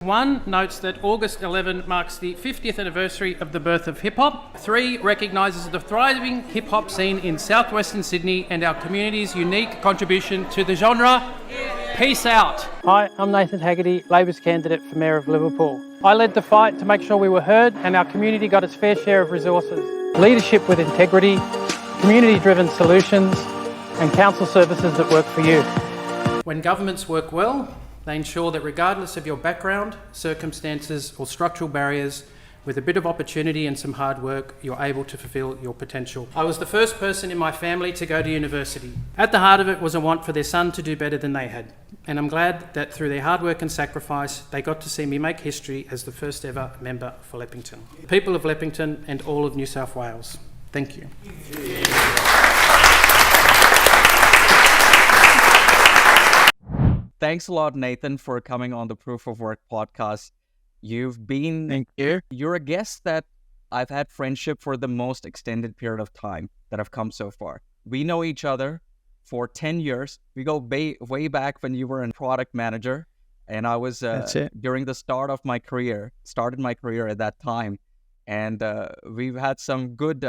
1 notes that August 11 marks the 50th anniversary of the birth of hip-hop. 3 recognises the thriving hip-hop scene in southwestern Sydney and our community's unique contribution to the genre. Peace out. Hi, I'm Nathan Hagarty, Labor's candidate for Mayor of Liverpool. I led the fight to make sure we were heard and our community got its fair share of resources. Leadership with integrity, community-driven solutions, and council services that work for you. When governments work well, they ensure that regardless of your background, circumstances or structural barriers, with a bit of opportunity and some hard work, you're able to fulfil your potential. I was the first person in my family to go to university. At the heart of it was a want for their son to do better than they had. And I'm glad that through their hard work and sacrifice, they got to see me make history as the first ever member for Leppington. The people of Leppington and all of New South Wales, thank you. Thanks a lot, Nathan, for coming on the Proof of Work podcast. Thank you. You're a guest that I've had friendship for the most extended period of time that I've come so far. We know each other for 10 years. We go way back when you were a product manager, and I was during the started my career at that time. And we've had some good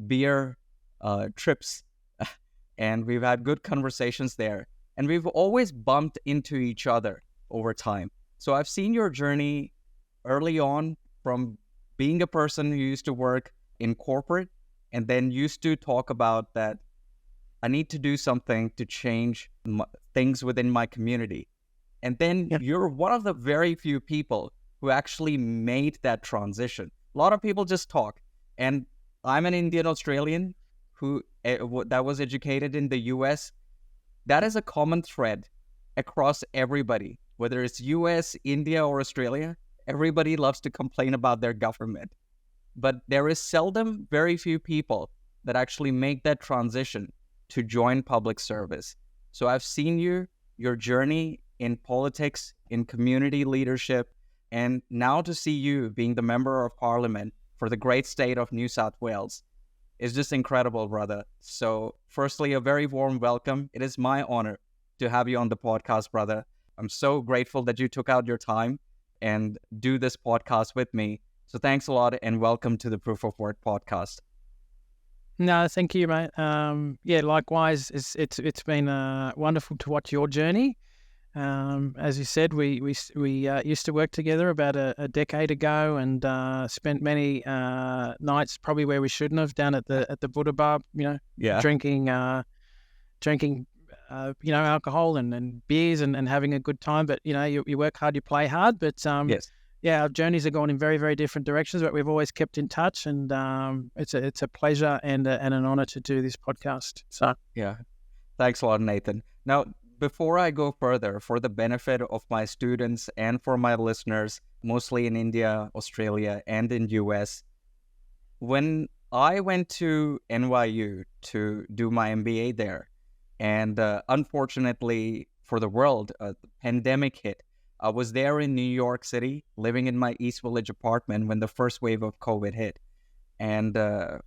beer trips, and we've had good conversations there. And we've always bumped into each other over time. So I've seen your journey early on from being a person who used to work in corporate and then used to talk about that I need to do something to change things within my community. And then you're one of the very few people who actually made that transition. A lot of people just talk. And I'm an Indian Australian who that was educated in the US. That is a common thread across everybody, whether it's US, India, or Australia. Everybody loves to complain about their government. But there is seldom very few people that actually make that transition to join public service. So I've seen your journey in politics, in community leadership, and now to see you being the Member of Parliament for the great state of New South Wales is just incredible, brother. So firstly, a very warm welcome. It is my honor to have you on the podcast, brother. I'm so grateful that you took out your time and do this podcast with me. So thanks a lot and welcome to the Proof of Work podcast. No, thank you, mate. Likewise. It's been wonderful to watch your journey. As you said, we used to work together about a decade ago, and spent many nights probably where we shouldn't have, down at the Buddha bar, drinking alcohol and beers and having a good time. But you work hard, you play hard. But our journeys have gone in very, very different directions, but we've always kept in touch, and it's a pleasure and an honor to do this podcast. So thanks a lot, Nathan. Now, before I go further, for the benefit of my students and for my listeners, mostly in India, Australia, and in US, when I went to NYU to do my MBA there, and unfortunately for the world, the pandemic hit. I was there in New York City, living in my East Village apartment when the first wave of COVID hit. And, the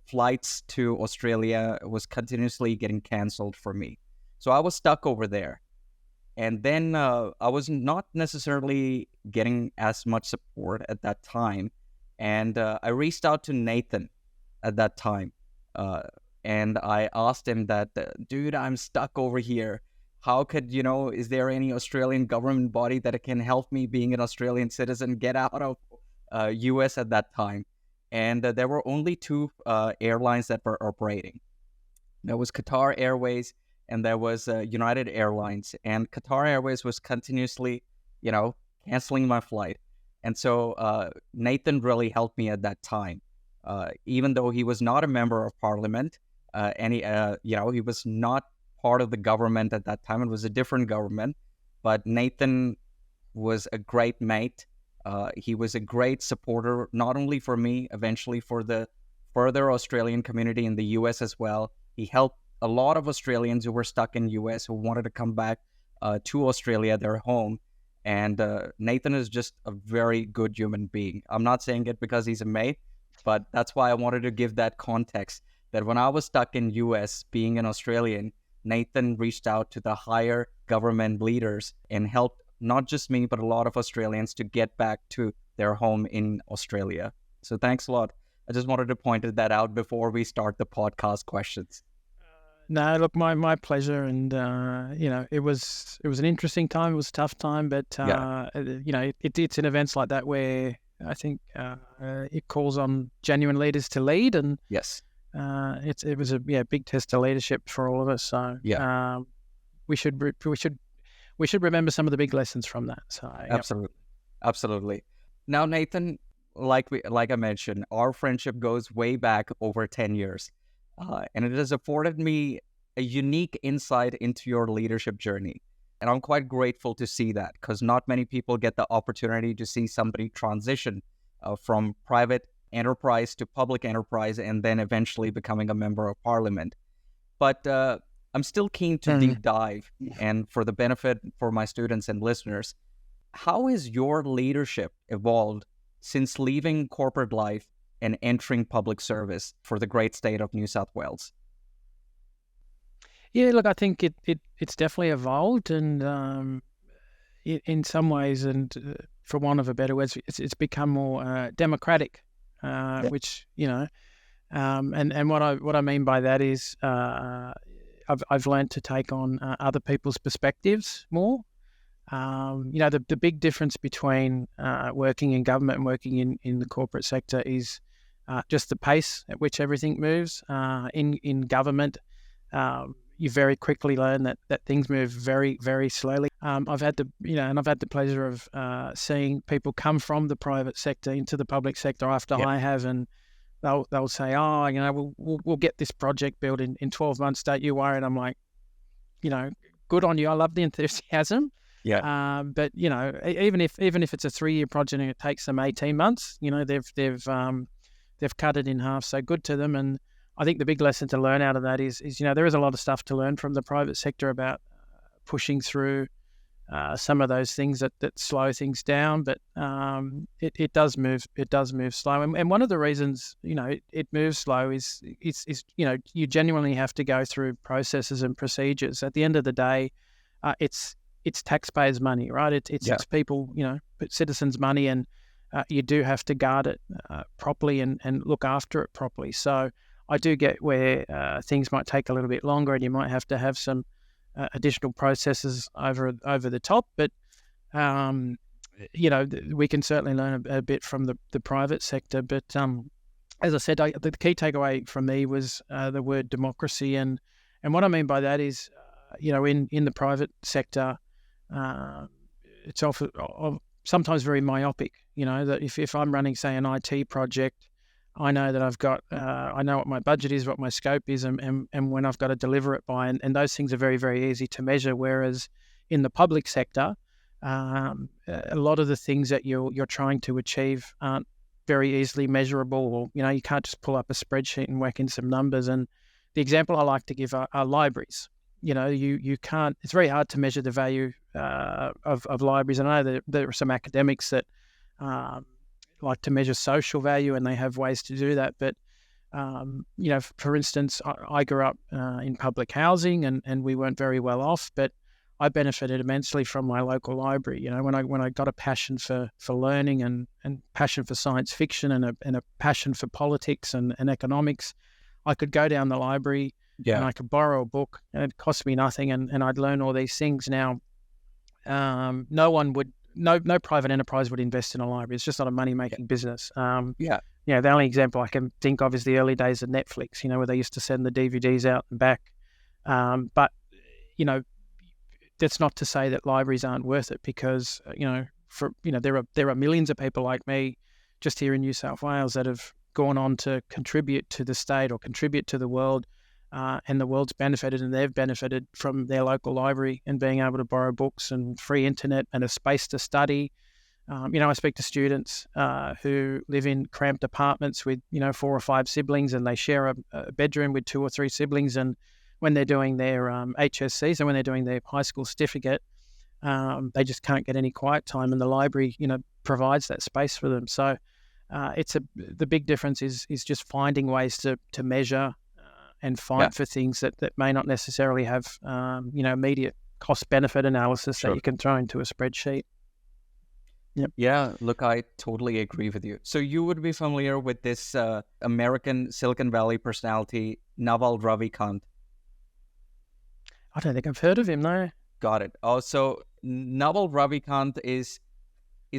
flights to Australia was continuously getting canceled for me. So I was stuck over there. And then I was not necessarily getting as much support at that time. And I reached out to Nathan at that time. And I asked him that, dude, I'm stuck over here. How could, is there any Australian government body that can help me being an Australian citizen get out of US at that time? And there were only two airlines that were operating. There was Qatar Airways and there was United Airlines. And Qatar Airways was continuously, canceling my flight. And so Nathan really helped me at that time. Even though he was not a member of parliament, he was not part of the government at that time. It was a different government. But Nathan was a great mate. He was a great supporter, not only for me, eventually for the further Australian community in the US as well. He helped a lot of Australians who were stuck in US who wanted to come back to Australia, their home. And Nathan is just a very good human being. I'm not saying it because he's a mate, but that's why I wanted to give that context, that when I was stuck in US being an Australian, Nathan reached out to the higher government leaders and helped not just me, but a lot of Australians to get back to their home in Australia. So thanks a lot. I just wanted to point that out before we start the podcast questions. No, look, my pleasure, and it was an interesting time. It was a tough time, but it's in events like that where I think it calls on genuine leaders to lead, and yes, it was a big test of leadership for all of us. So we should remember some of the big lessons from that. So absolutely. Now, Nathan, like I mentioned, our friendship goes way back over 10 years. And it has afforded me a unique insight into your leadership journey. And I'm quite grateful to see that, because not many people get the opportunity to see somebody transition from private enterprise to public enterprise and then eventually becoming a member of parliament. But I'm still keen to deep dive, and for the benefit for my students and listeners, how has your leadership evolved since leaving corporate life and entering public service for the great state of New South Wales? Yeah, look, I think it's definitely evolved, and in some ways, and for want of a better word, it's become more democratic, which and what I mean by that is I've learned to take on other people's perspectives more. The big difference between working in government and working in the corporate sector is just the pace at which everything moves. In government, you very quickly learn that things move very, very slowly. I've had the pleasure of seeing people come from the private sector into the public sector after I have, and they'll say, we'll get this project built in 12 months. Don't you worry. And I'm like, good on you. I love the enthusiasm. Yeah. But even if it's a 3-year project and it takes them 18 months, they've cut it in half. So good to them. And I think the big lesson to learn out of that is there is a lot of stuff to learn from the private sector about pushing through some of those things that slow things down. But it does move slow. And one of the reasons it moves slow is you genuinely have to go through processes and procedures. At the end of the day, it's taxpayers' money, right? It's people, citizens' money, and you do have to guard it properly and look after it properly. So I do get where things might take a little bit longer, and you might have to have some additional processes over the top. But we can certainly learn a bit from the private sector. But as I said, the key takeaway from me was the word democracy, and what I mean by that is, in the private sector, it's often sometimes very myopic. That if I'm running, say, an IT project, I know that I've got, I know what my budget is, what my scope is, and when I've got to deliver it by, and those things are very, very easy to measure. Whereas in the public sector, a lot of the things that you're trying to achieve aren't very easily measurable, or you can't just pull up a spreadsheet and whack in some numbers. And the example I like to give are libraries. You can't. It's very hard to measure the value of libraries. I know there are some academics that like to measure social value, and they have ways to do that. But for instance, I grew up in public housing, and we weren't very well off, but I benefited immensely from my local library. When I got a passion for learning and passion for science fiction and a passion for politics and economics, I could go down the library. And I could borrow a book, and it cost me nothing, and I'd learn all these things. Now, no private enterprise would invest in a library. It's just not a money-making business. The only example I can think of is the early days of Netflix, where they used to send the DVDs out and back. But that's not to say that libraries aren't worth it, because, there are millions of people like me just here in New South Wales that have gone on to contribute to the state or contribute to the world. And the world's benefited, and they've benefited from their local library and being able to borrow books and free internet and a space to study. I speak to students who live in cramped apartments with 4 or 5 siblings, and they share a bedroom with 2 or 3 siblings. And when they're doing their HSCs and when they're doing their high school certificate, they just can't get any quiet time, and the library provides that space for them. So the big difference is just finding ways to measure and fight for things that may not necessarily have immediate cost-benefit analysis Sure. that you can throw into a spreadsheet. Yep. Yeah, look, I totally agree with you. So you would be familiar with this American Silicon Valley personality, Naval Ravikant. I don't think I've heard of him, no. Got it. Oh, so Naval Ravikant is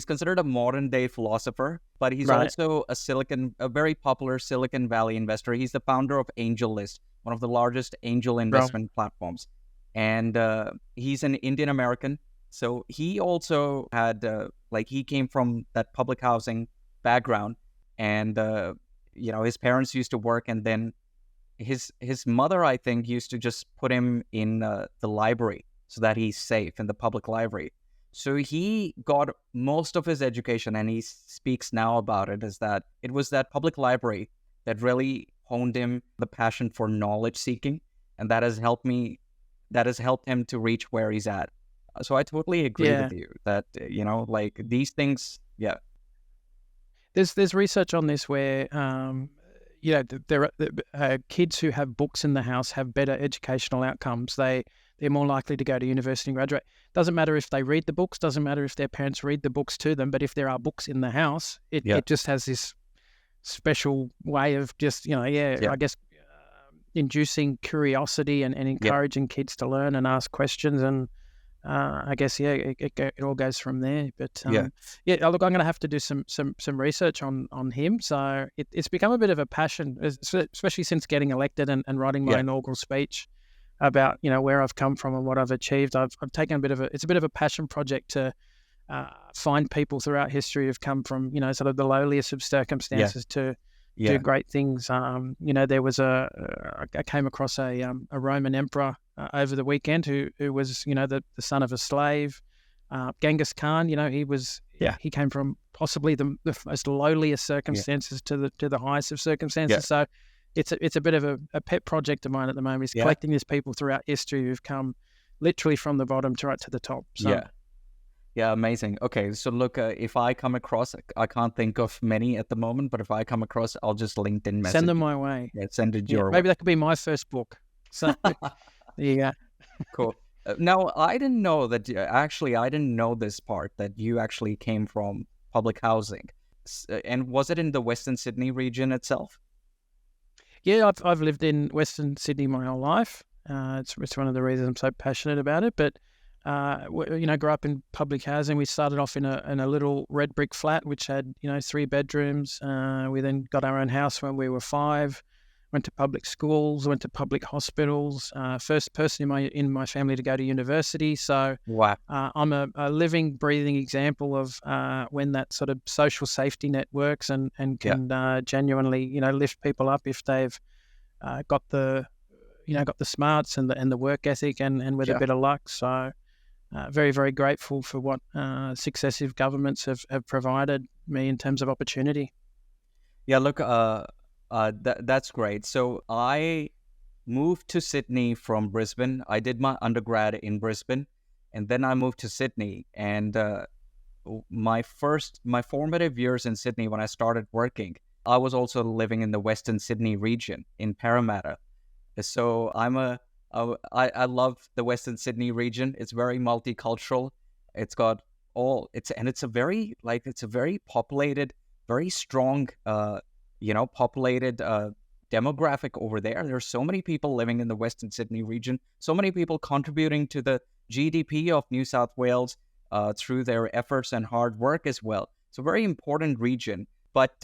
considered a modern day philosopher, but he's Right. also a very popular Silicon Valley investor. He's the founder of AngelList, one of the largest angel investment platforms, and he's an Indian American. So he also had he came from that public housing background, and his parents used to work, and then his mother, I think, used to just put him in the library so that he's safe in the public library. So he got most of his education, and he speaks now about it, is that it was that public library that really honed him the passion for knowledge seeking, and that has helped him to reach where he's at. So I totally agree with you that, these things, yeah. There's research on this where there are kids who have books in the house have better educational outcomes. They're more likely to go to university and graduate. Doesn't matter if they read the books, doesn't matter if their parents read the books to them, but if there are books in the house, it just has this special way of just, I guess, inducing curiosity and encouraging kids to learn and ask questions. And I guess, it all goes from there. But look, I'm going to have to do some research on him. So it's become a bit of a passion, especially since getting elected and writing my inaugural speech about, where I've come from and what I've achieved. I've taken it's a bit of a passion project to find people throughout history who've come from, sort of the lowliest of circumstances to do great things. There was I came across a Roman emperor over the weekend who was, the son of a slave. Genghis Khan, he came from possibly the most lowliest circumstances to the highest of circumstances. So it's a bit of a pet project of mine at the moment, is collecting these people throughout history who've come literally from the bottom to right to the top. So. Yeah, amazing. Okay, so look, if I come across, I can't think of many at the moment, but if I come across, I'll just LinkedIn message. Send them my way. Yeah, send it your way. Maybe that could be my first book. So there you go. Cool. Now, I didn't know that, I didn't know this part, that you actually came from public housing. And was it in the Western Sydney region itself? Yeah, I've lived in Western Sydney my whole life. It's one of the reasons I'm so passionate about it. But grew up in public housing. We started off in a little red brick flat which had 3 bedrooms. We then got our own house when we were 5. Went to public schools, went to public hospitals. First person in my family to go to university. So wow. I'm a living, breathing example of when that sort of social safety net works and can genuinely lift people up if they've got the smarts and the work ethic and with a bit of luck. So very, very grateful for what successive governments have provided me in terms of opportunity. Yeah, look, that's great. So I moved to Sydney from Brisbane. I did my undergrad in Brisbane, and then I moved to Sydney. And my formative years in Sydney, when I started working, I was also living in the Western Sydney region in Parramatta. So I love the Western Sydney region. It's very multicultural. It's got it's a very populated, very strong, populated demographic over there. There's so many people living in the Western Sydney region, so many people contributing to the GDP of New South Wales through their efforts and hard work as well. It's a very important region, but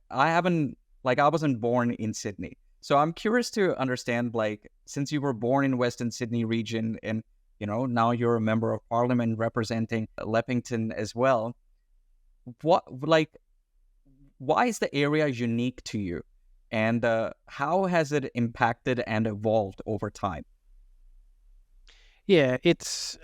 I wasn't born in Sydney. So I'm curious to understand, since you were born in Western Sydney region and, now you're a member of parliament representing Leppington as well, why is the area unique to you? And how has it impacted and evolved over time? Yeah, it's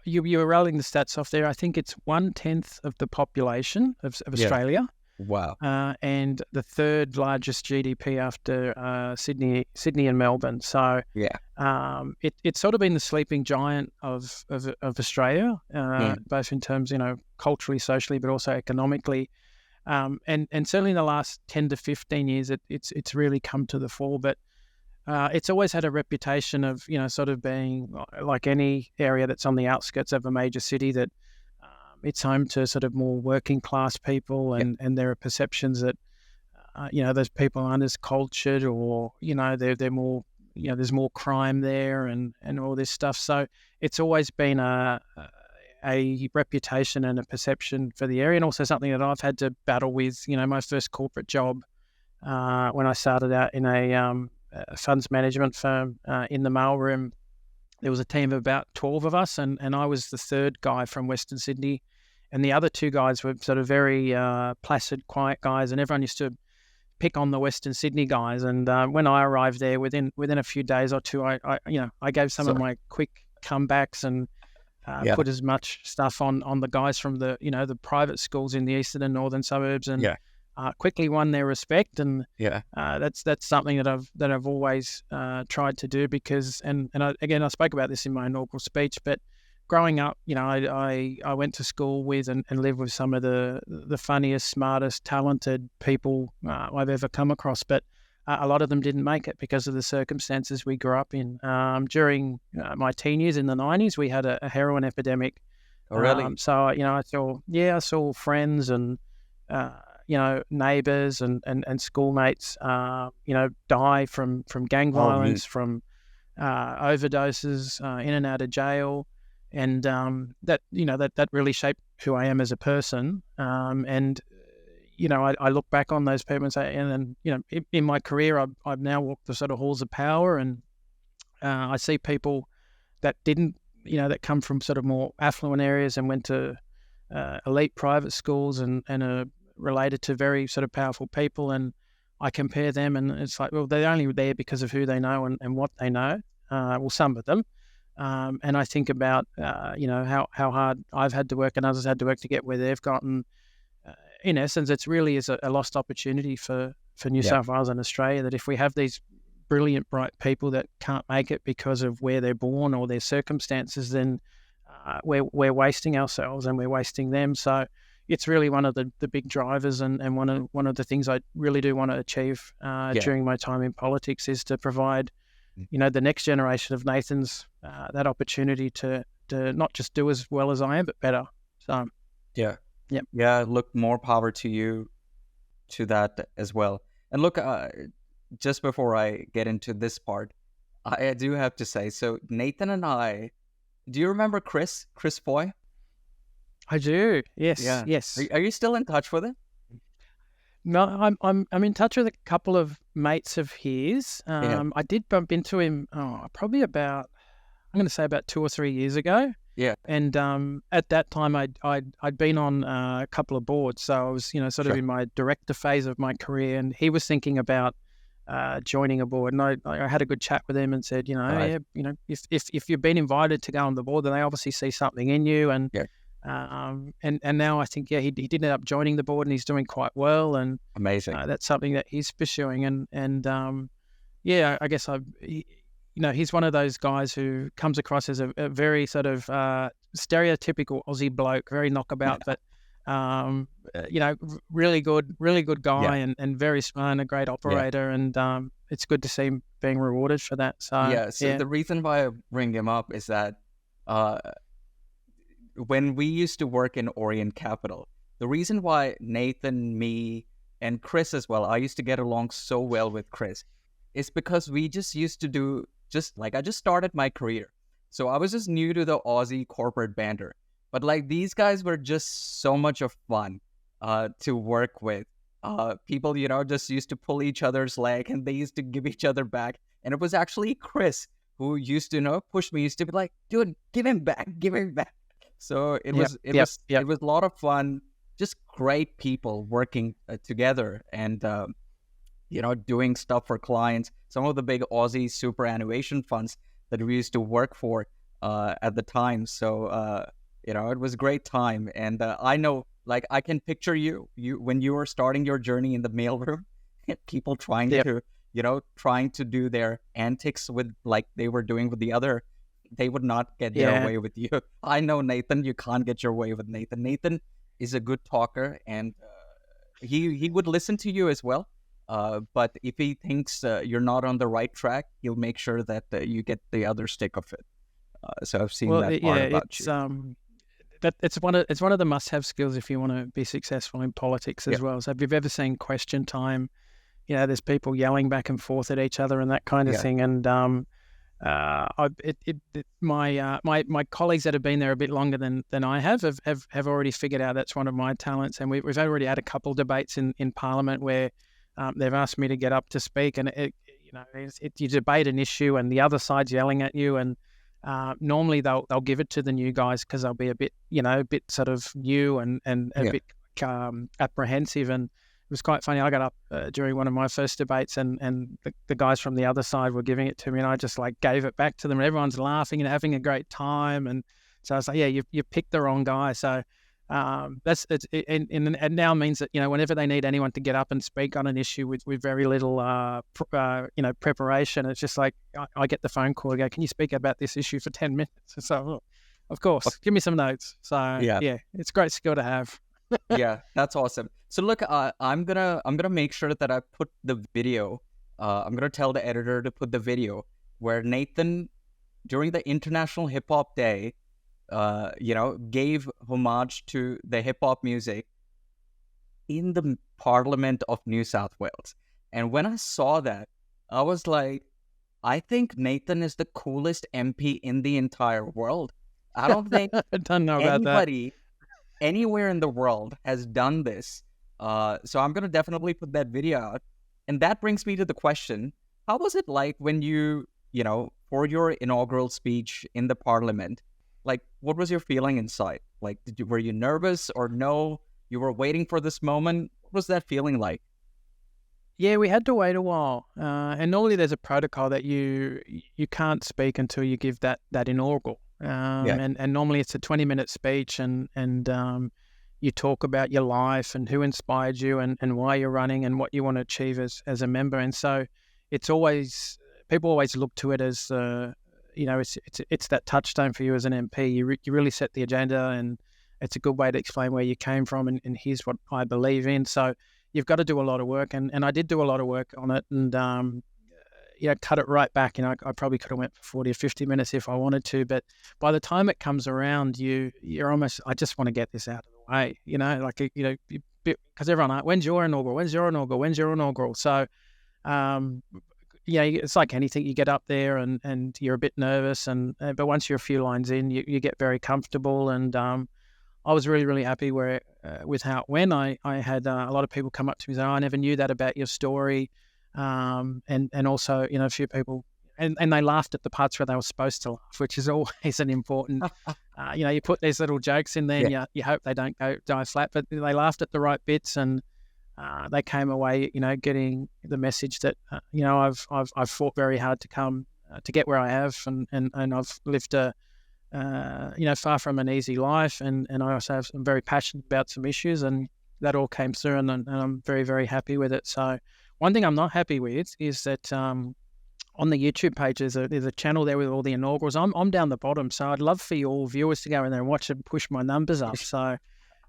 you were rolling the stats off there. I think it's 1/10 of the population of Australia. Wow. And the 3rd largest GDP after Sydney and Melbourne. So it's sort of been the sleeping giant of Australia, both in terms, culturally, socially, but also economically. And certainly in the last 10 to 15 years, it's really come to the fore. But it's always had a reputation of, sort of being like any area that's on the outskirts of a major city, that it's home to sort of more working class people, and there are perceptions that, those people aren't as cultured, or, they're more, there's more crime there, and all this stuff. So it's always been a reputation and a perception for the area, and also something that I've had to battle with. My first corporate job, when I started out in a funds management firm in the mailroom, there was a team of about 12 of us, and I was the third guy from Western Sydney, and the other two guys were sort of very placid, quiet guys, and everyone used to pick on the Western Sydney guys. And when I arrived there, within a few days or two, I gave some of my quick comebacks and put as much stuff on the guys from the the private schools in the eastern and northern suburbs, and quickly won their respect. And that's something that I've always tried to do, because I spoke about this in my inaugural speech, but growing up, I went to school with and lived with some of the funniest, smartest, talented people I've ever come across, but a lot of them didn't make it because of the circumstances we grew up in. During my teen years in the 90s, we had a heroin epidemic. Oh, really? So I saw friends and neighbours and schoolmates die from gang violence, from overdoses, in and out of jail. And that really shaped who I am as a person. I look back on those people and say, in my career, I've now walked the sort of halls of power, and I see people that didn't, that come from sort of more affluent areas and went to elite private schools and are related to very sort of powerful people, and I compare them, and it's like, well, they're only there because of who they know and what they know. Well, some of them. And I think about, how hard I've had to work and others had to work to get where they've gotten. In essence, it's really is a lost opportunity for New South Wales and Australia, that if we have these brilliant, bright people that can't make it because of where they're born or their circumstances, then we're wasting ourselves and we're wasting them. So it's really one of the big drivers, and one of the things I really do want to achieve during my time in politics is to provide the next generation of Nathans that opportunity to not just do as well as I am, but better. So look, more power to you to that as well. And look, just before I get into this part, I do have to say, so Nathan and I, do you remember Chris Foy? I do. Yes. Yes. Are you still in touch with him? No, I'm in touch with a couple of mates of his. I did bump into him probably about 2 or 3 years ago. Yeah. And at that time I'd been on a couple of boards, so I was sort of in my director phase of my career, and he was thinking about joining a board, and I had a good chat with him and said, if you've been invited to go on the board, then they obviously see something in you, and and now I think he did end up joining the board, and he's doing quite well, and amazing. That's something that he's pursuing, and I guess he's one of those guys who comes across as a very sort of stereotypical Aussie bloke, very knockabout, but really good guy, and very smart and a great operator, and it's good to see him being rewarded for that. So the reason why I bring him up is that when we used to work in Orient Capital, the reason why Nathan, me, and Chris as well, I used to get along so well with Chris, is because we just used to do, I just started my career. So I was just new to the Aussie corporate banter. But these guys were just so much of fun to work with. People, just used to pull each other's leg, and they used to give each other back. And it was actually Chris who used to, push me, used to be like, dude, give him back. So it was a lot of fun, just great people working together and, doing stuff for clients. Some of the big Aussie superannuation funds that we used to work for at the time. So, it was a great time. And I know, I can picture you when you were starting your journey in the mailroom, people trying to do their antics with, they were doing with the other. They would not get their way with you. I know, Nathan, you can't get your way with Nathan. Nathan is a good talker, and he would listen to you as well. But if he thinks you're not on the right track, he'll make sure that you get the other stick of it. So I've seen that part about you. It's one of the must-have skills if you want to be successful in politics as well. So if you've ever seen Question Time, there's people yelling back and forth at each other and that kind of thing. And my colleagues that have been there a bit longer than I have already figured out that's one of my talents. And we've already had a couple debates in Parliament where they've asked me to get up to speak, and you debate an issue and the other side's yelling at you, and normally they'll give it to the new guys because they'll be a bit sort of new and a bit apprehensive. And it was quite funny. I got up during one of my first debates, and the guys from the other side were giving it to me, and I just gave it back to them. And everyone's laughing and having a great time, and so I was like, "Yeah, you picked the wrong guy." So that's it, and now means that whenever they need anyone to get up and speak on an issue with very little preparation, it's just like I get the phone call and go, "Can you speak about this issue for 10 minutes?" So, of course, give me some notes. So yeah, it's a great skill to have. Yeah, that's awesome. So look, I'm gonna make sure that I put the video. I'm gonna tell the editor to put the video where Nathan, during the International Hip Hop Day, gave homage to the hip hop music in the Parliament of New South Wales. And when I saw that, I was like, I think Nathan is the coolest MP in the entire world. I don't think I don't know about anybody anywhere in the world has done this. So I'm going to definitely put that video out. And that brings me to the question, how was it like when you for your inaugural speech in the Parliament, what was your feeling inside? Were you nervous or no? You were waiting for this moment? What was that feeling like? Yeah, we had to wait a while. And normally there's a protocol that you can't speak until you give that inaugural. And normally it's a 20-minute speech and you talk about your life and who inspired you and why you're running and what you want to achieve as a member. And so people always look to it as, it's that touchstone for you as an MP. You really set the agenda, and it's a good way to explain where you came from and here's what I believe in. So you've got to do a lot of work, and I did do a lot of work on it, and cut it right back. I probably could have went for 40 or 50 minutes if I wanted to, but by the time it comes around, you're almost, I just want to get this out of the way, because everyone, when's your inaugural? So, it's like anything. You get up there and you're a bit nervous, but once you're a few lines in, you get very comfortable. And I was really, really happy with how it went. I had a lot of people come up to me and say, I never knew that about your story. And also, a few people, and they laughed at the parts where they were supposed to laugh, which is always an important, you put these little jokes in there and you hope they don't die flat, but they laughed at the right bits, and they came away, getting the message that, I've fought very hard to come to get where I have, and I've lived far from an easy life, and I also I'm very passionate about some issues, and that all came through, and I'm very, very happy with it. So one thing I'm not happy with is that on the YouTube page there's a channel there with all the inaugurals. I'm down the bottom, so I'd love for your viewers to go in there and watch it and push my numbers up. So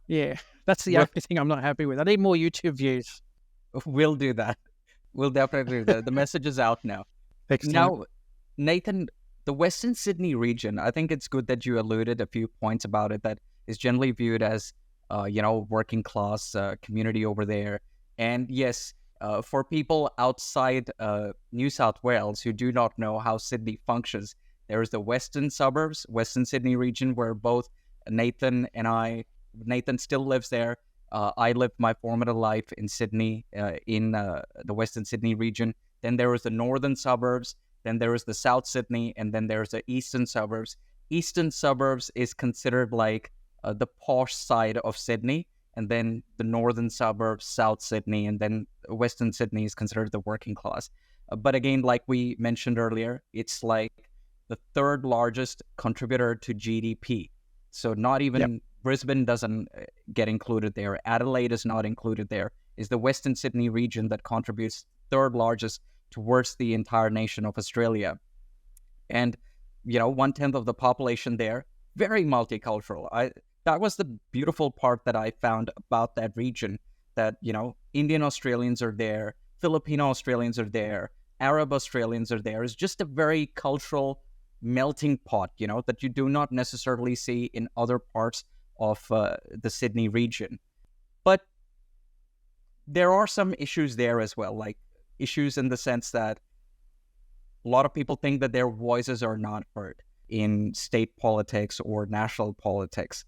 yeah, that's the only thing I'm not happy with. I need more YouTube views. We'll do that. We'll definitely do that. The message is out now. Excellent. Now, Nathan, the Western Sydney region, I think it's good that you alluded a few points about it, that is generally viewed as, working class community over there. And yes, for people outside New South Wales who do not know how Sydney functions, there is the Western suburbs, Western Sydney region, where both Nathan still lives there. I lived my formative life in Sydney, in the Western Sydney region. Then there is the northern suburbs, then there is the South Sydney, and then there's the eastern suburbs. Eastern suburbs is considered like the posh side of Sydney, and then the northern suburbs, South Sydney, and then Western Sydney is considered the working class. But again, like we mentioned earlier, it's like the third largest contributor to GDP. So not even Brisbane doesn't get included there. Adelaide is not included there. It's the Western Sydney region that contributes third largest towards the entire nation of Australia. And, 1/10 of the population there, very multicultural. That was the beautiful part that I found about that region, that, Indian Australians are there, Filipino Australians are there, Arab Australians are there. It's just a very cultural melting pot, that you do not necessarily see in other parts of the Sydney region. But there are some issues there as well, like issues in the sense that a lot of people think that their voices are not heard in state politics or national politics.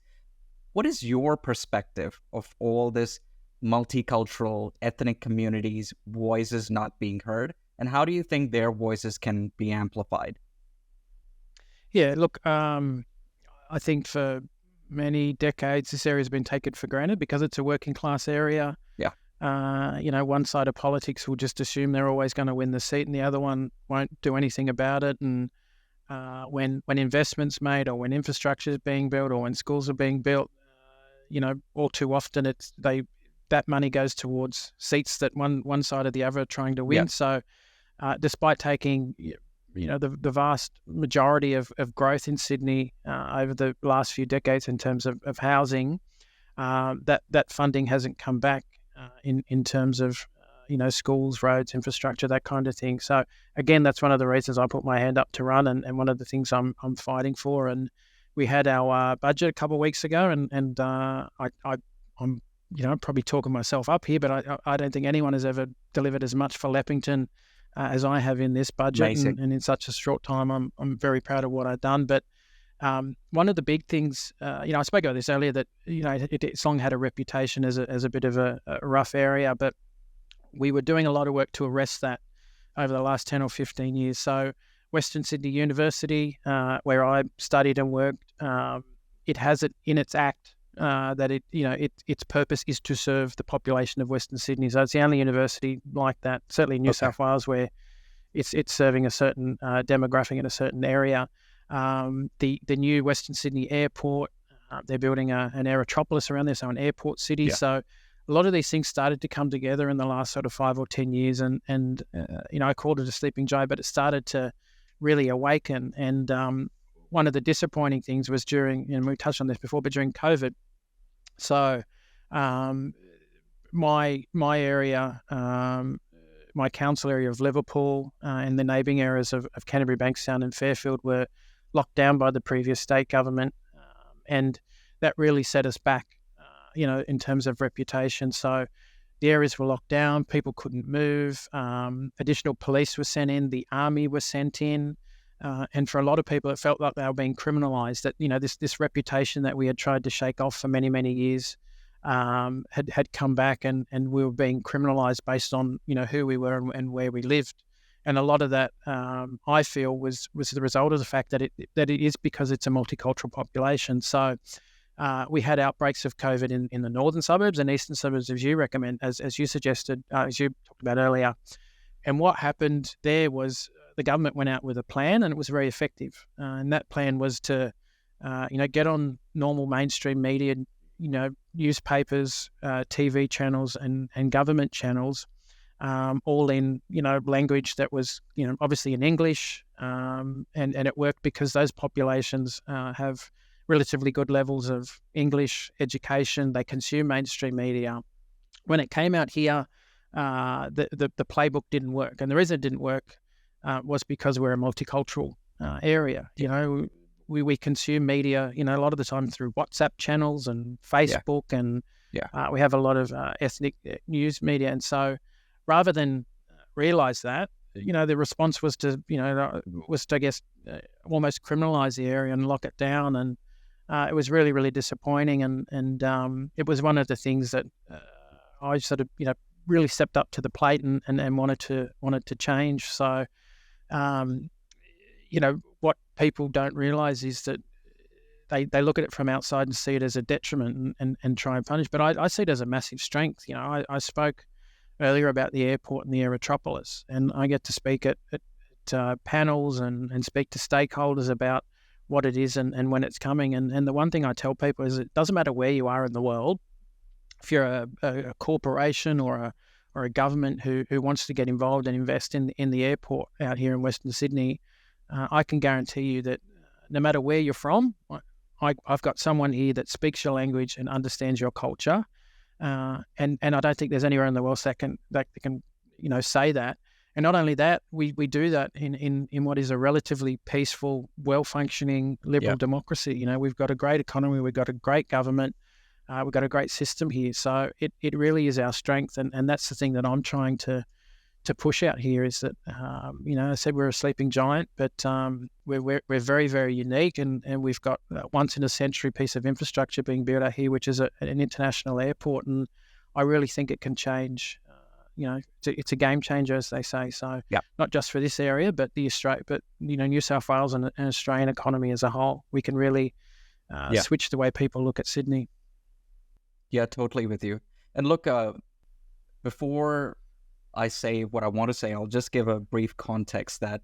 What is your perspective of all this multicultural ethnic communities' voices not being heard? And how do you think their voices can be amplified? Yeah, look, I think for many decades, this area has been taken for granted because it's a working class area. Yeah. One side of politics will just assume they're always going to win the seat and the other one won't do anything about it. And when investments made or when infrastructure is being built or when schools are being built, all too often that money goes towards seats that one side or the other are trying to win. Yeah. So despite taking the vast majority of growth in Sydney over the last few decades in terms of housing, that funding hasn't come back in terms of schools, roads, infrastructure, that kind of thing. So again, that's one of the reasons I put my hand up to run, and one of the things I'm fighting for. And we had our budget a couple of weeks ago, and I'm probably talking myself up here, but I don't think anyone has ever delivered as much for Leppington as I have in this budget, and in such a short time. I'm very proud of what I've done. But one of the big things, I spoke about this earlier, that it's long had a reputation as a bit of a rough area, but we were doing a lot of work to arrest that over the last 10 or 15 years. So Western Sydney University, where I studied and worked, it has it in its act that its purpose is to serve the population of Western Sydney. So it's the only university like that, certainly in New South Wales, where it's serving a certain demographic in a certain area. The new Western Sydney Airport, they're building an aerotropolis around there, so an airport city. Yeah. So a lot of these things started to come together in the last sort of 5 or 10 years, and I called it a sleeping giant, but it started to really awaken. And one of the disappointing things was during, and we touched on this before, but during COVID. So my area, my council area of Liverpool and the neighbouring areas of Canterbury, Bankstown and Fairfield were locked down by the previous state government, and that really set us back, in terms of reputation. So the areas were locked down, people couldn't move, additional police were sent in, the army was sent in, and for a lot of people it felt like they were being criminalised, that this reputation that we had tried to shake off for many, many years had come back, and we were being criminalised based on who we were and where we lived. And a lot of that, I feel, was the result of the fact that it is because it's a multicultural population. So we had outbreaks of COVID in the northern suburbs and eastern suburbs, as you recommend, as you suggested, as you talked about earlier. And what happened there was the government went out with a plan, and it was very effective. And that plan was to, get on normal mainstream media, newspapers, TV channels, and government channels, all in language that was obviously in English, and it worked because those populations have relatively good levels of English education. They consume mainstream media. When it came out here, the playbook didn't work, and the reason it didn't work was because we're a multicultural area. We consume media, a lot of the time through WhatsApp channels and Facebook, and we have a lot of ethnic news media. And so, rather than realize that, the response was to, I guess, almost criminalize the area and lock it down. And it was really, really disappointing. And it was one of the things that I sort of, really stepped up to the plate and wanted to change. So, what people don't realize is that they look at it from outside and see it as a detriment and try and punish. But I see it as a massive strength. I spoke earlier about the airport and the aerotropolis, and I get to speak at panels and speak to stakeholders about what it is and when it's coming. And the one thing I tell people is it doesn't matter where you are in the world. If you're a corporation or a government who wants to get involved and invest in the airport out here in Western Sydney, I can guarantee you that no matter where you're from, I've got someone here that speaks your language and understands your culture, and I don't think there's anywhere in the world that can say that. And not only that, we do that in what is a relatively peaceful, well-functioning liberal democracy. We've got a great economy, we've got a great government, we've got a great system here. So it really is our strength, and that's the thing that I'm trying to push out here is that, I said we're a sleeping giant, but we're very, very unique, and we've got a once-in-a-century piece of infrastructure being built out here, which is an international airport, and I really think it can change. It's a game changer, as they say. So not just for this area, but New South Wales and Australian economy as a whole. We can really switch the way people look at Sydney. Yeah, totally with you. And look, before I say what I want to say, I'll just give a brief context that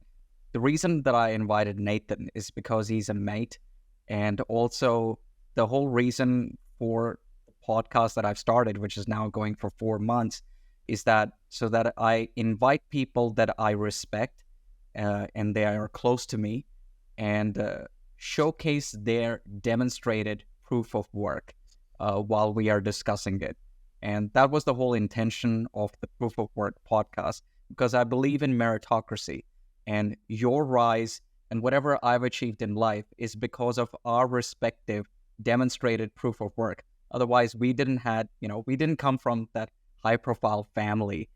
the reason that I invited Nathan is because he's a mate. And also the whole reason for the podcast that I've started, which is now going for 4 months, is that so that I invite people that I respect and they are close to me, and showcase their demonstrated proof of work while we are discussing it. And that was the whole intention of the Proof of Work podcast, because I believe in meritocracy, and your rise and whatever I've achieved in life is because of our respective demonstrated proof of work. Otherwise, we didn't come from that high-profile family.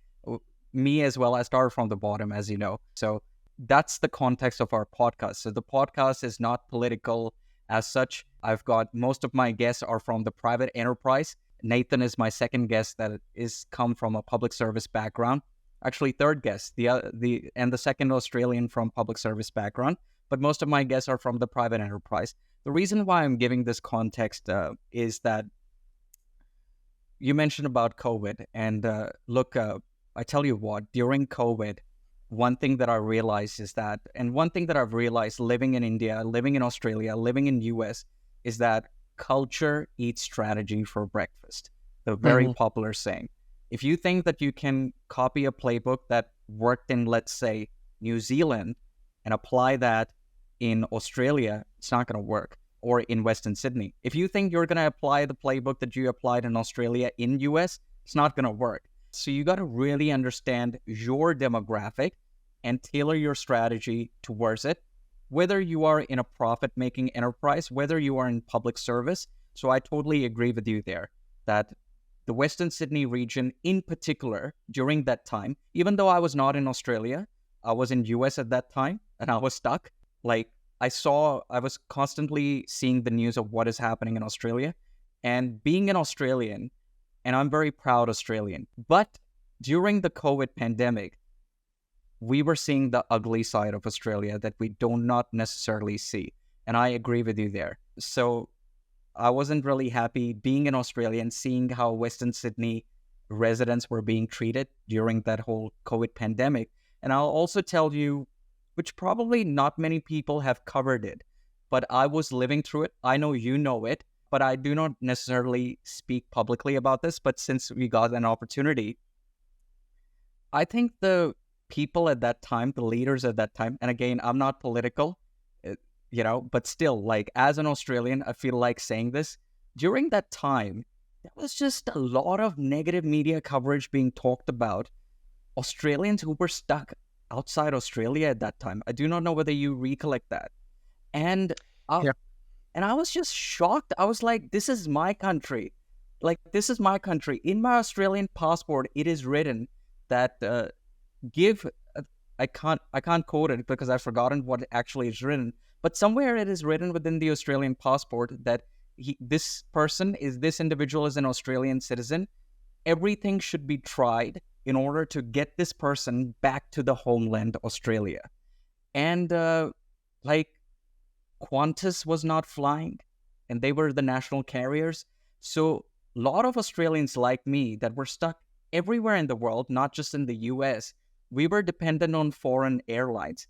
Me as well, I started from the bottom, as you know. So that's the context of our podcast. So the podcast is not political as such. I've got most of my guests are from the private enterprise. Nathan is my second guest that is come from a public service background. Actually, third guest, the second Australian from public service background. But most of my guests are from the private enterprise. The reason why I'm giving this context is that you mentioned about COVID, and look, I tell you what, during COVID, one thing that I realized is that, and one thing that I've realized living in India, living in Australia, living in US, is that culture eats strategy for breakfast. The very popular saying. If you think that you can copy a playbook that worked in, let's say, New Zealand and apply that in Australia, it's not going to work. Or in Western Sydney. If you think you're going to apply the playbook that you applied in Australia in US, it's not going to work. So you got to really understand your demographic and tailor your strategy towards it, whether you are in a profit-making enterprise, whether you are in public service. So I totally agree with you there that the Western Sydney region in particular, during that time, even though I was not in Australia, I was in US at that time and I was stuck. I was constantly seeing the news of what is happening in Australia, and being an Australian, and I'm very proud Australian, but during the COVID pandemic, we were seeing the ugly side of Australia that we do not necessarily see. And I agree with you there. So I wasn't really happy being an Australian and seeing how Western Sydney residents were being treated during that whole COVID pandemic. And I'll also tell you, which probably not many people have covered it, but I was living through it. I know you know it, but I do not necessarily speak publicly about this. But since we got an opportunity, I think the people at that time, the leaders at that time, and again, I'm not political, but still, as an Australian, I feel like saying this. During that time, there was just a lot of negative media coverage being talked about Australians who were stuck outside Australia at that time. I do not know whether you recollect that. And I was just shocked. I was like, this is my country. This is my country. In my Australian passport, it is written that I can't quote it because I've forgotten what actually is written, but somewhere it is written within the Australian passport that this individual is an Australian citizen. Everything should be tried in order to get this person back to the homeland, Australia. And Qantas was not flying, and they were the national carriers. So a lot of Australians like me that were stuck everywhere in the world, not just in the US, we were dependent on foreign airlines.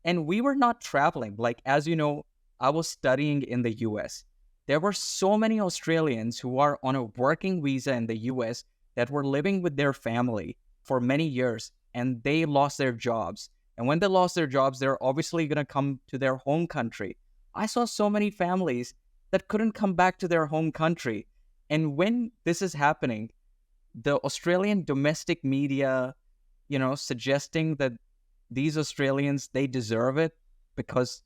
And we were not traveling. As you know, I was studying in the US. There were so many Australians who are on a working visa in the US that were living with their family for many years, and they lost their jobs. And when they lost their jobs, they're obviously going to come to their home country. I saw so many families that couldn't come back to their home country. And when this is happening, the Australian domestic media, suggesting that these Australians, they deserve it because,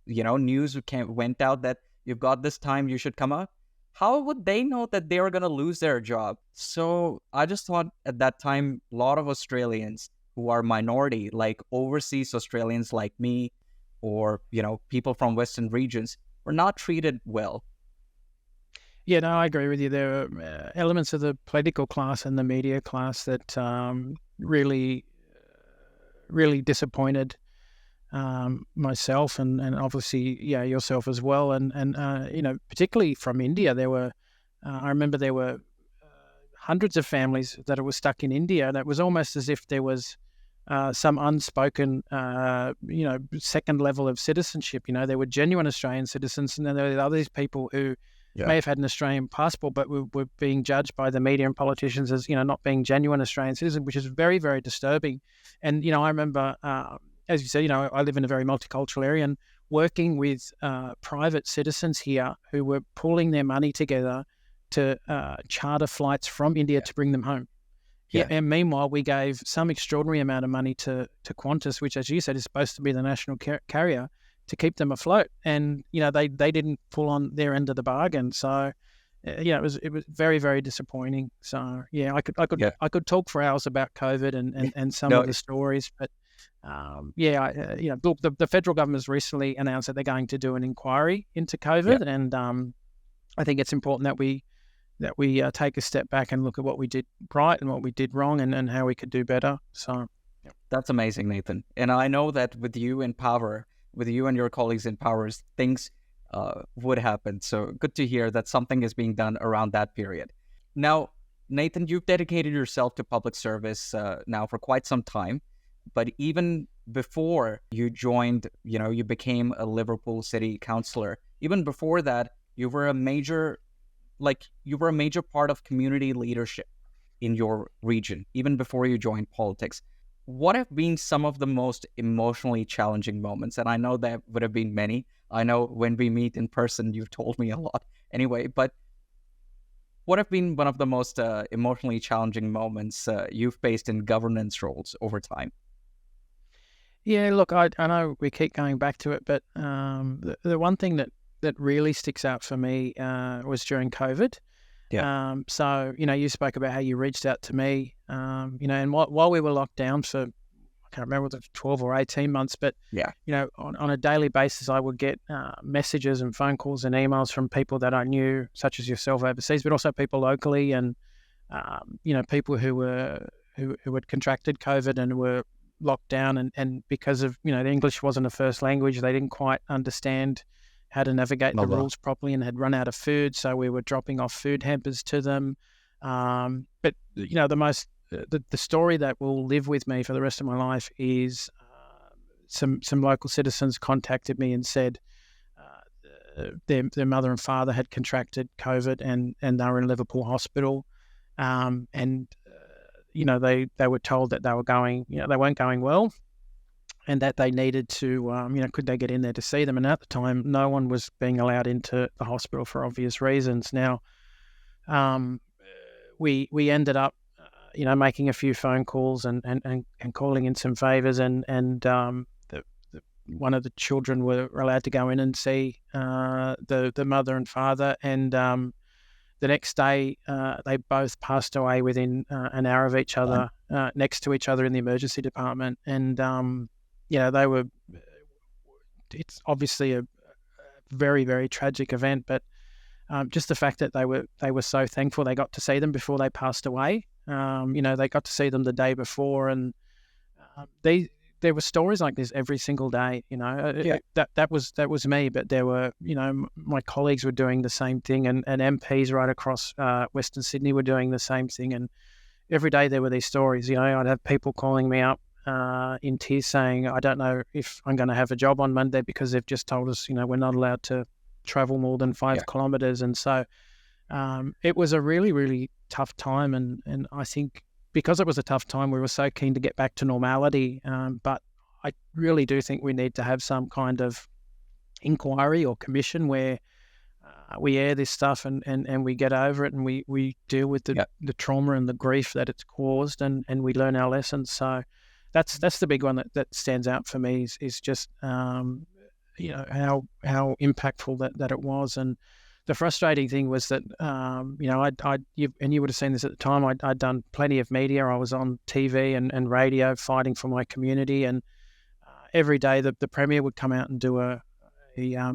news went out that you've got this time, you should come out. How would they know that they were going to lose their job? So I just thought at that time, a lot of Australians who are minority, like overseas Australians like me, or, people from Western regions, were not treated well. Yeah, no, I agree with you. There are elements of the political class and the media class that really, really disappointed myself and obviously, yourself as well. And particularly from India, I remember there were hundreds of families that were stuck in India. And it was almost as if there was some unspoken, second level of citizenship. There were genuine Australian citizens, and then there were these people who may have had an Australian passport, but were being judged by the media and politicians as, not being genuine Australian citizens, which is very, very disturbing. And, I remember, as you said, I live in a very multicultural area, and working with private citizens here who were pooling their money together to charter flights from India to bring them home. Yeah. And meanwhile, we gave some extraordinary amount of money to Qantas, which, as you said, is supposed to be the national carrier, to keep them afloat. And, they didn't pull on their end of the bargain. So, it was very, very disappointing. So, I could talk for hours about COVID and some of the stories, but the federal government has recently announced that they're going to do an inquiry into COVID, and I think it's important that we take a step back and look at what we did right and what we did wrong, and how we could do better. So that's amazing, Nathan. And I know that with you in power, with you and your colleagues in power, things would happen. So good to hear that something is being done around that period. Now, Nathan, you've dedicated yourself to public service now for quite some time. But even before you joined, you became a Liverpool City Councillor. Even before that, you were a major part of community leadership in your region, even before you joined politics. What have been some of the most emotionally challenging moments? And I know there would have been many. I know when we meet in person, you've told me a lot anyway, but what have been one of the most emotionally challenging moments you've faced in governance roles over time? Yeah, look, I know we keep going back to it, but the one thing that really sticks out for me was during COVID. Yeah. So, you spoke about how you reached out to me, and while we were locked down for, I can't remember, 12 or 18 months, but, on a daily basis, I would get messages and phone calls and emails from people that I knew, such as yourself overseas, but also people locally, and, people who had contracted COVID and were locked down, and because of, the English wasn't a first language, they didn't quite understand how to navigate the rules properly, and had run out of food, so we were dropping off food hampers to them. But the story that will live with me for the rest of my life is some local citizens contacted me and said their mother and father had contracted COVID, and they were in Liverpool hospital, and they were told that they were going, they weren't going well, and that they needed to, could they get in there to see them? And at the time, no one was being allowed into the hospital for obvious reasons. Now, we ended up, making a few phone calls and calling in some favours, and one of the children were allowed to go in and see the mother and father, and the next day they both passed away within an hour of each other, next to each other in the emergency department, and they were. It's obviously a very, very tragic event, but just the fact that they were so thankful they got to see them before they passed away. They got to see them the day before, and there were stories like this every single day. That was me, but there were, my colleagues were doing the same thing, and MPs right across Western Sydney were doing the same thing, and every day there were these stories. I'd have people calling me up in tears saying, I don't know if I'm going to have a job on Monday because they've just told us, we're not allowed to travel more than 5 kilometres. And so it was a really, really tough time. And I think because it was a tough time, we were so keen to get back to normality. But I really do think we need to have some kind of inquiry or commission where we air this stuff and we get over it, and we deal with the trauma and the grief that it's caused, and we learn our lessons. So that's the big one that stands out for me is just how impactful that it was. And the frustrating thing was that you would have seen this at the time. I'd done plenty of media. I was on TV and radio fighting for my community, and every day the Premier would come out and do a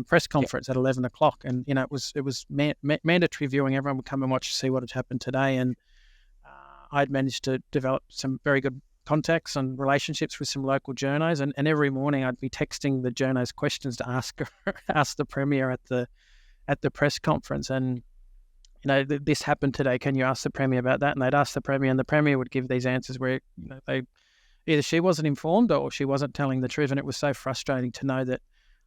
press conference at 11 o'clock, and it was mandatory viewing. Everyone would come and watch to see what had happened today, and I'd managed to develop some very good contacts and relationships with some local journos, and every morning I'd be texting the journos questions to ask the Premier at the press conference, and this happened today, can you ask the Premier about that? And they'd ask the Premier, and the Premier would give these answers where they either she wasn't informed or she wasn't telling the truth, and it was so frustrating to know that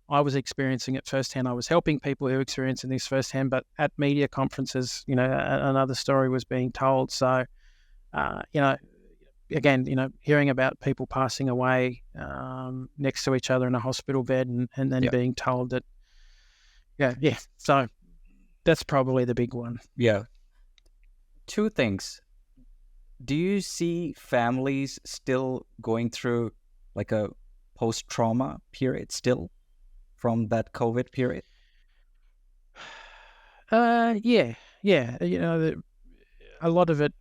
I was experiencing it firsthand. I was helping people who were experiencing this firsthand, but at media conferences, another story was being told. So, again, hearing about people passing away next to each other in a hospital bed, and then being told that, So that's probably the big one. Yeah. Two things. Do you see families still going through like a post-trauma period still from that COVID period? Yeah. A lot of it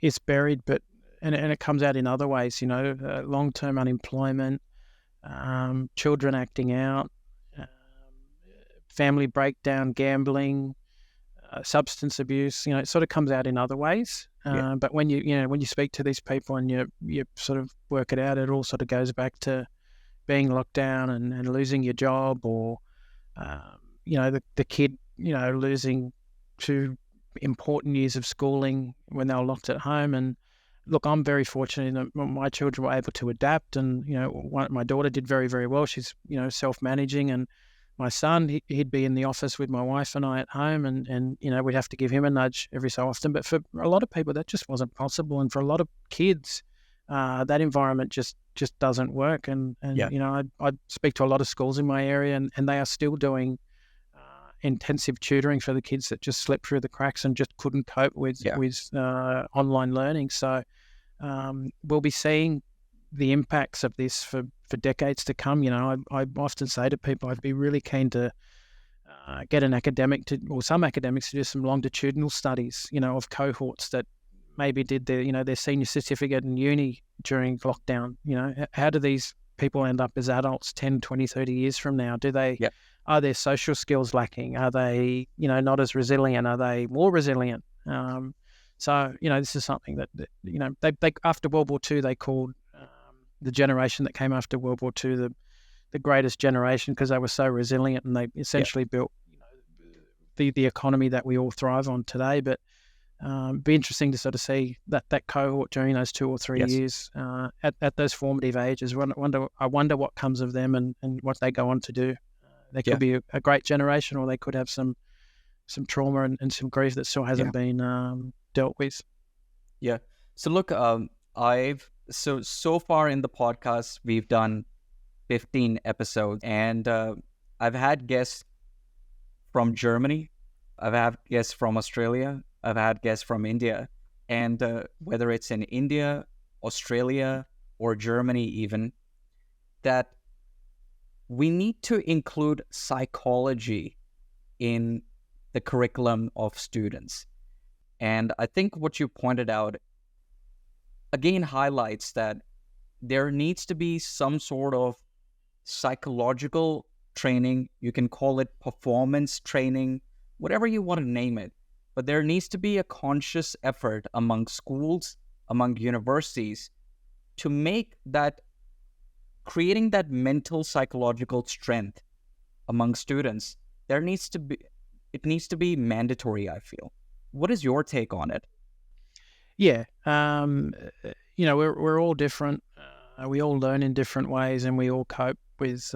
is buried, but and it comes out in other ways. Long-term unemployment, children acting out, family breakdown, gambling, substance abuse. It sort of comes out in other ways. But when you speak to these people and you sort of work it out, it all sort of goes back to being locked down and losing your job, or the kid losing 2 important years of schooling when they were locked at home. And look, I'm very fortunate that my children were able to adapt, and my daughter did very, very well. She's self-managing, and my son, he'd be in the office with my wife and I at home, and we'd have to give him a nudge every so often. But for a lot of people, that just wasn't possible, and for a lot of kids, that environment just doesn't work. And I speak to a lot of schools in my area, and they are still doing intensive tutoring for the kids that just slipped through the cracks and just couldn't cope with online learning. So we'll be seeing the impacts of this for decades to come. I often say to people, I'd be really keen to get an academic or some academics to do some longitudinal studies, of cohorts that maybe did their senior certificate in uni during lockdown. How do these people end up as adults 10, 20, 30 years from now? Are their social skills lacking? Are they, not as resilient? Are they more resilient? So, this is something that they after World War II, they called the generation that came after World War II the greatest generation, because they were so resilient, and they essentially built the economy that we all thrive on today. But be interesting to sort of see that cohort during those 2 or 3 years at those formative ages. I wonder what comes of them and what they go on to do. They could be a great generation, or they could have some trauma and some grief that still hasn't been dealt with. Yeah. So look, so far in the podcast, we've done 15 episodes, and I've had guests from Germany, I've had guests from Australia, I've had guests from India, and whether it's in India, Australia, or Germany even, that we need to include psychology in the curriculum of students. And I think what you pointed out again highlights that there needs to be some sort of psychological training. You can call it performance training, whatever you want to name it. But there needs to be a conscious effort among schools, among universities, to make that, creating that mental psychological strength among students. It needs to be mandatory, I feel. What is your take on it? Yeah, we're all different. We all learn in different ways, and we all cope with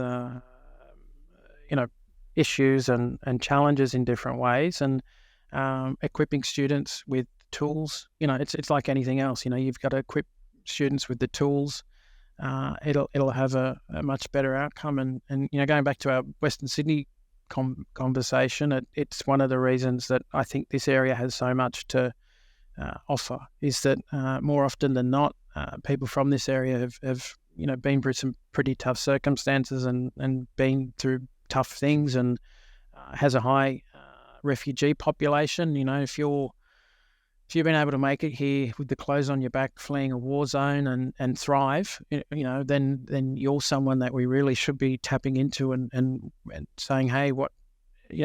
issues and challenges in different ways. And equipping students with tools, it's like anything else. You've got to equip students with the tools. It'll have a much better outcome. And going back to our Western Sydney conversation. It's one of the reasons that I think this area has so much to offer, is that more often than not, people from this area have been through some pretty tough circumstances and been through tough things, and has a high refugee population. If you've been able to make it here with the clothes on your back, fleeing a war zone and thrive, then you're someone that we really should be tapping into and saying, hey,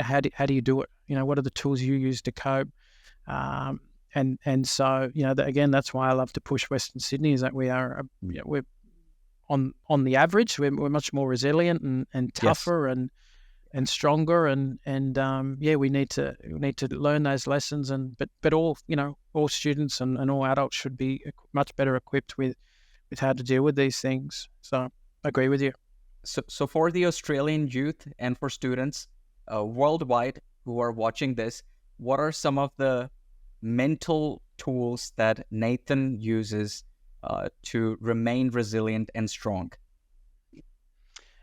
how do you do it? What are the tools you use to cope? And so, again, that's why I love to push Western Sydney, is that we're on the average, we're much more resilient and tougher and stronger, and we need to learn those lessons, but all students and all adults should be much better equipped with how to deal with these things. So I agree with you. So for the Australian youth and for students worldwide who are watching this, what are some of the mental tools that Nathan uses to remain resilient and strong?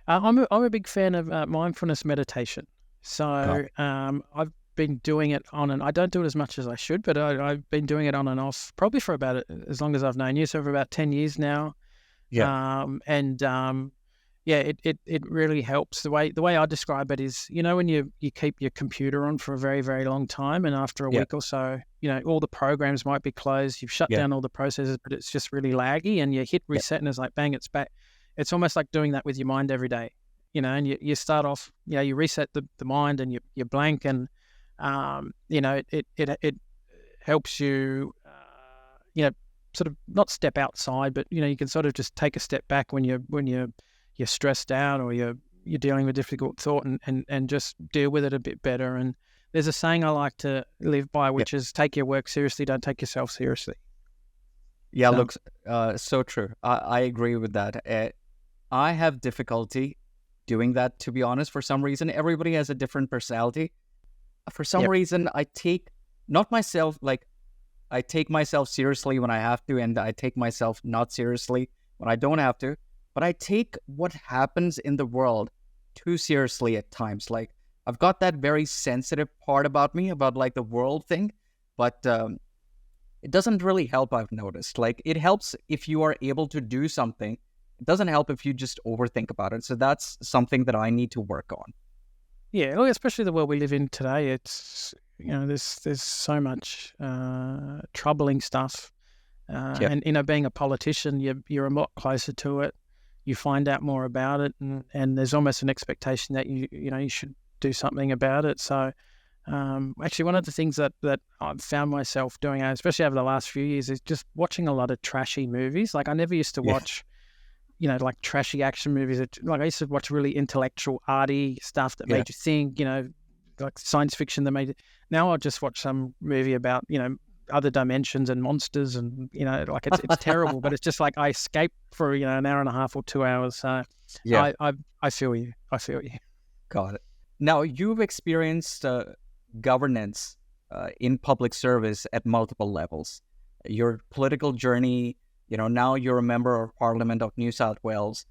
I'm a big fan of mindfulness meditation. So I've been doing it on and I don't do it as much as I should, but I've been doing it on and off probably for about as long as I've known you, so for about 10 years now. It really helps. The way I describe it is, when you keep your computer on for a very, very long time, and after a week or so, all the programs might be closed, you've shut down all the processes, but it's just really laggy, and you hit reset and it's like, bang, it's back. It's almost like doing that with your mind every day, and you start off, you reset the mind and you blank, and, it helps you, sort of not step outside, but, you can sort of just take a step back when you're stressed out or you're dealing with difficult thought, and just deal with it a bit better. And there's a saying I like to live by, which is take your work seriously, don't take yourself seriously. Yeah, looks so true. I agree with that. I have difficulty doing that, to be honest. For some reason, everybody has a different personality. For some reason, I take myself seriously when I have to, and I take myself not seriously when I don't have to. But I take what happens in the world too seriously at times. Like, I've got that very sensitive part about me, about like the world thing, but it doesn't really help, I've noticed. Like, it helps if you are able to do something. It doesn't help if you just overthink about it. So that's something that I need to work on. Yeah, especially the world we live in today. It's, there's so much troubling stuff. And, being a politician, you're a lot closer to it. You find out more about it, and there's almost an expectation that you should do something about it. So actually, one of the things that I've found myself doing, especially over the last few years, is just watching a lot of trashy movies. Like, I never used to watch, like trashy action movies. Like, I used to watch really intellectual, arty stuff that made you think, like science fiction that made it. Now I'll just watch some movie about, other dimensions and monsters, and like it's terrible, but it's just like I escape for an hour and a half or 2 hours. So I feel you. Got it. Now, you've experienced governance in public service at multiple levels. Your political journey, now you're a member of Parliament of New South Wales,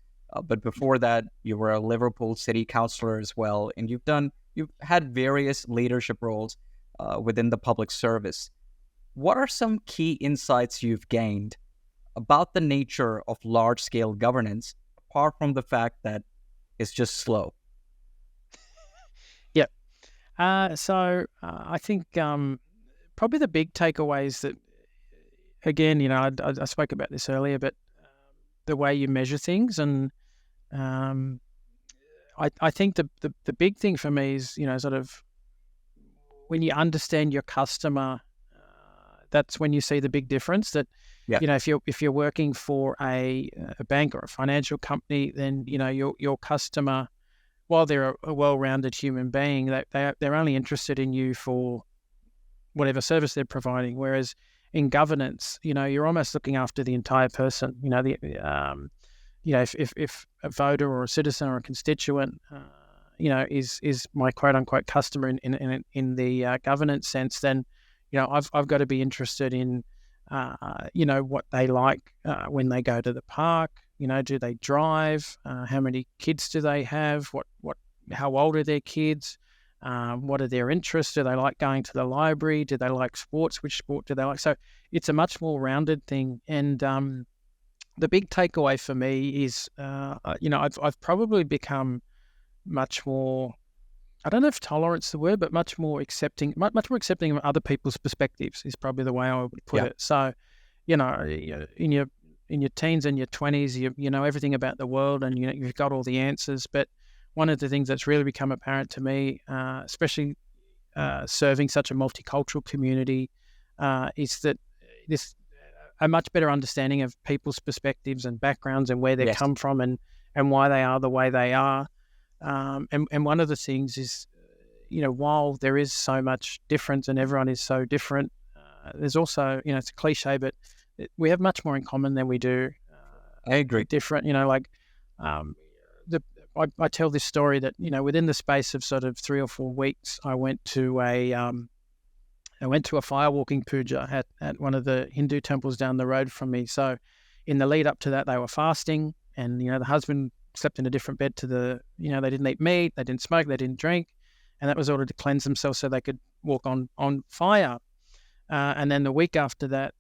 but before that you were a Liverpool City Councillor as well, and you've had various leadership roles within the public service. What are some key insights you've gained about the nature of large-scale governance, apart from the fact that it's just slow? So I think probably the big takeaways that, again, I spoke about this earlier, but the way you measure things, and I think the big thing for me is, sort of when you understand your customer, that's when you see the big difference. That if you're working for a bank or a financial company, then your customer, while they're a well-rounded human being, they're only interested in you for whatever service they're providing. Whereas in governance, you're almost looking after the entire person. If a voter or a citizen or a constituent, is my quote unquote customer in the governance sense, then I've got to be interested in what they like when they go to the park. Do they drive? How many kids do they have? How old are their kids? What are their interests? Do they like going to the library? Do they like sports? Which sport do they like? So it's a much more rounded thing. And the big takeaway for me is, I've probably become much more, I don't know if tolerance the word, but much more accepting of other people's perspectives is probably the way I would put it. So, in your teens and your 20s, you know everything about the world, and you've got all the answers. But one of the things that's really become apparent to me, especially serving such a multicultural community, is that a much better understanding of people's perspectives and backgrounds and where they come from and why they are the way they are. And one of the things is, while there is so much difference and everyone is so different, there's also, it's a cliche, but we have much more in common than we do. I agree. Different, I tell this story that, within the space of sort of 3 or 4 weeks, I went to a firewalking puja at one of the Hindu temples down the road from me. So in the lead up to that, they were fasting, and, the husband slept in a different bed to they didn't eat meat, they didn't smoke, they didn't drink. And that was ordered to cleanse themselves so they could walk on fire. And then the week after that,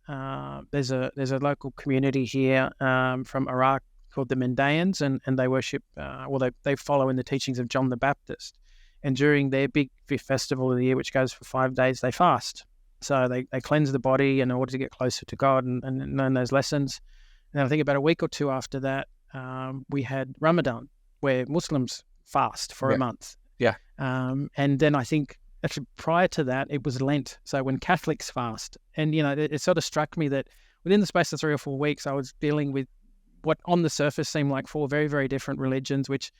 there's a local community here from Iraq called the Mandayans, and they worship, they follow in the teachings of John the Baptist. And during their big festival of the year, which goes for 5 days, they fast. So they cleanse the body in order to get closer to God and learn those lessons. And I think about a week or two after that, we had Ramadan, where Muslims fast for a month. Yeah. And then I think actually prior to that, it was Lent. So when Catholics fast, and it sort of struck me that within the space of 3 or 4 weeks, I was dealing with what on the surface seemed like 4 very, very different religions, which